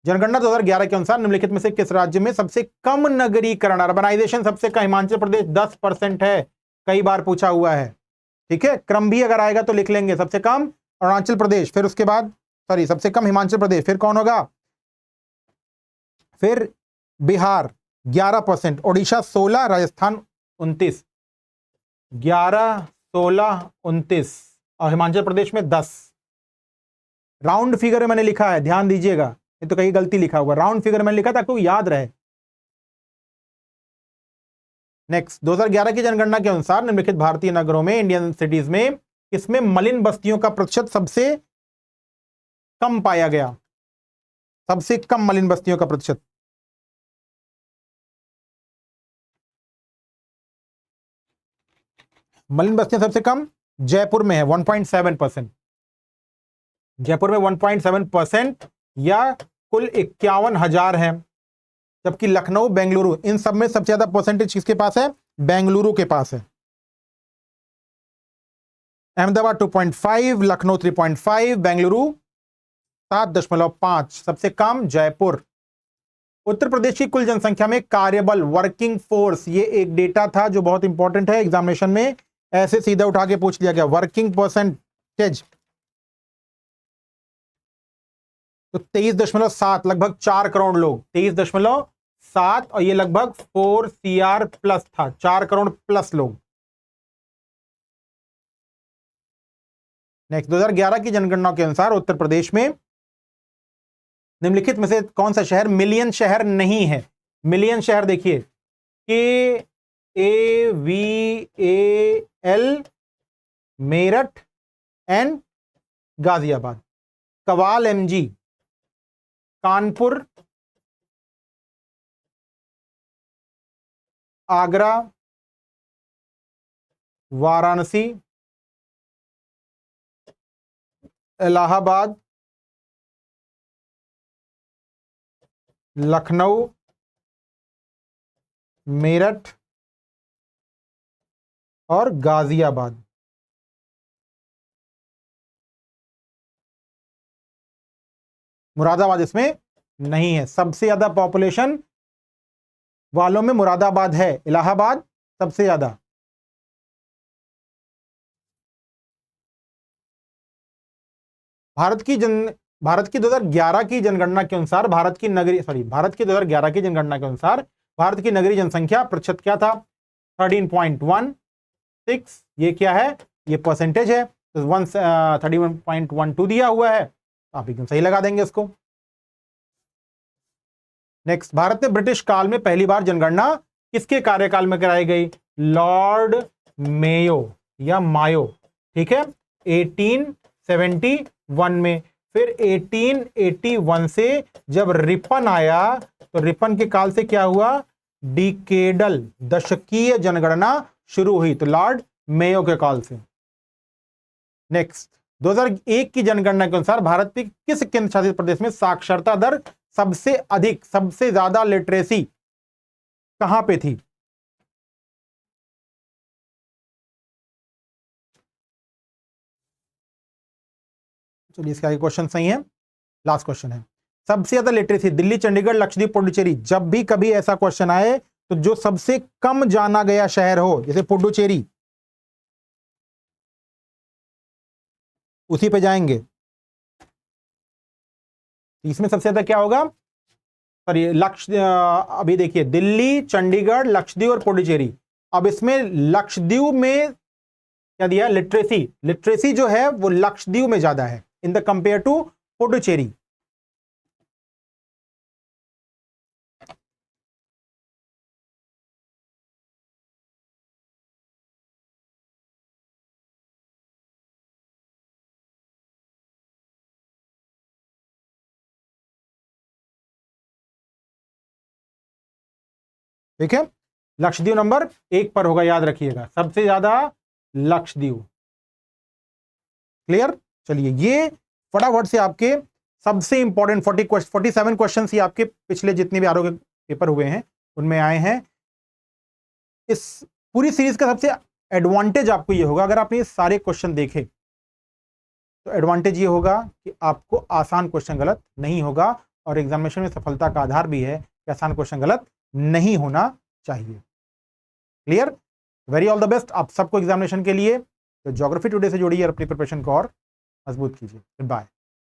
जनगणना 2011 के अनुसार निम्नलिखित में से किस राज्य में सबसे कम नगरीकरण, अर्बनाइजेशन सबसे कम? हिमाचल प्रदेश 10% है, कई बार पूछा हुआ है, ठीक है। क्रम भी अगर आएगा तो लिख लेंगे, सबसे कम अरुणाचल प्रदेश, फिर उसके बाद सबसे कम हिमाचल प्रदेश, फिर कौन होगा? फिर बिहार 11%, ओडिशा 16, राजस्थान 29, 11, 16, 29 और हिमाचल प्रदेश में 10। राउंड फिगर में मैंने लिखा है, ध्यान दीजिएगा, ये तो कहीं गलती लिखा हुआ, राउंड फिगर मैंने लिखा था, आपको याद रहे। नेक्स्ट, 2011 की जनगणना के अनुसार निम्नलिखित भारतीय नगरों में, इंडियन सिटीज में, इसमें मलिन बस्तियों का प्रतिशत सबसे कम पाया गया, सबसे कम मलिन बस्तियों का प्रतिशत? मलिन बस्तियां सबसे कम जयपुर में है, 1.7%। जयपुर में 1.7% या कुल 51,000 है, जबकि लखनऊ, बेंगलुरु, इन सब में सबसे ज्यादा परसेंटेज किसके पास है? बेंगलुरु के पास है। अहमदाबाद 2.5, लखनऊ 3.5, बेंगलुरु 7.5, सबसे कम जयपुर। उत्तर प्रदेश की कुल जनसंख्या में कार्यबल, वर्किंग फोर्स, ये एक डेटा था जो बहुत इंपॉर्टेंट है, एग्जामिनेशन में ऐसे सीधा उठा के पूछ लिया गया, वर्किंग परसेंटेज। तो 23.7, लगभग 4 करोड़ लोग, 23.7, और ये लगभग 4 CR प्लस था, 4 करोड़ प्लस लोग। नेक्स्ट, 2011 की जनगणना के अनुसार उत्तर प्रदेश में निम्नलिखित में से कौन सा शहर मिलियन शहर नहीं है? मिलियन शहर देखिए, KAVAL, Meerut and Ghaziabad, Kawal MG, Kanpur, Agra, Varanasi, Allahabad, Lucknow, Meerut और गाजियाबाद। मुरादाबाद इसमें नहीं है। सबसे ज्यादा पॉपुलेशन वालों में मुरादाबाद है, इलाहाबाद सबसे ज्यादा। भारत की 2011 की जनगणना के अनुसार भारत की 2011 की जनगणना के अनुसार भारत की नगरीय जनसंख्या प्रतिशत क्या था? 13.1। 6, ये क्या है, ये परसेंटेज है, तो 131.12 दिया हुआ है, आप एकदम सही लगा देंगे इसको। नेक्स्ट, भारत में ब्रिटिश काल में पहली बार जनगणना किसके कार्यकाल में कराई गई? लॉर्ड मेयो या मायो, ठीक है, 1871 में। फिर 1881 से जब रिपन आया तो रिपन के काल से क्या हुआ? डिकेडल, दशकीय जनगणना शुरू हुई, तो लॉर्ड मेयो के काल से। नेक्स्ट, 2001 की जनगणना के अनुसार भारत के किस केंद्र शासित प्रदेश में साक्षरता दर सबसे अधिक, सबसे ज्यादा लिटरेसी कहां पे थी? चलिए इसका आगे क्वेश्चन सही है, लास्ट क्वेश्चन है। सबसे ज्यादा लिटरेसी दिल्ली, चंडीगढ़, लक्षद्वीप, पुडुचेरी। जब भी कभी ऐसा क्वेश्चन आए तो जो सबसे कम जाना गया शहर हो, जैसे पुडुचेरी, उसी पे जाएंगे। इसमें सबसे ज्यादा क्या होगा? सॉरी, अभी देखिए, दिल्ली, चंडीगढ़, लक्षद्वीप और पुडुचेरी। अब इसमें लक्षद्वीप में क्या दिया? लिटरेसी। लिटरेसी जो है वो लक्षद्वीप में ज्यादा है in the compare to Puducherry. ठीक है, लक्षद्वीप नंबर 1 पर होगा, याद रखिएगा, सबसे ज्यादा लक्षद्वीप। क्लियर? चलिए, ये फटाफट से आपके सबसे इंपॉर्टेंट 47 क्वेश्चन ही आपके पिछले जितने भी आरोग्य पेपर हुए हैं उनमें आए हैं। इस पूरी सीरीज का सबसे एडवांटेज आपको ये होगा, अगर आपने ये सारे क्वेश्चन देखे तो एडवांटेज ये होगा कि आपको आसान क्वेश्चन गलत नहीं होगा, और एग्जामिनेशन में सफलता का आधार भी है कि आसान क्वेश्चन गलत नहीं होना चाहिए। Clear? Very all the best आप सबको एग्जामिनेशन के लिए। तो ज्योग्राफी टुडे से जोड़िए और अपनी प्रिपरेशन को और मजबूत कीजिए। Good bye.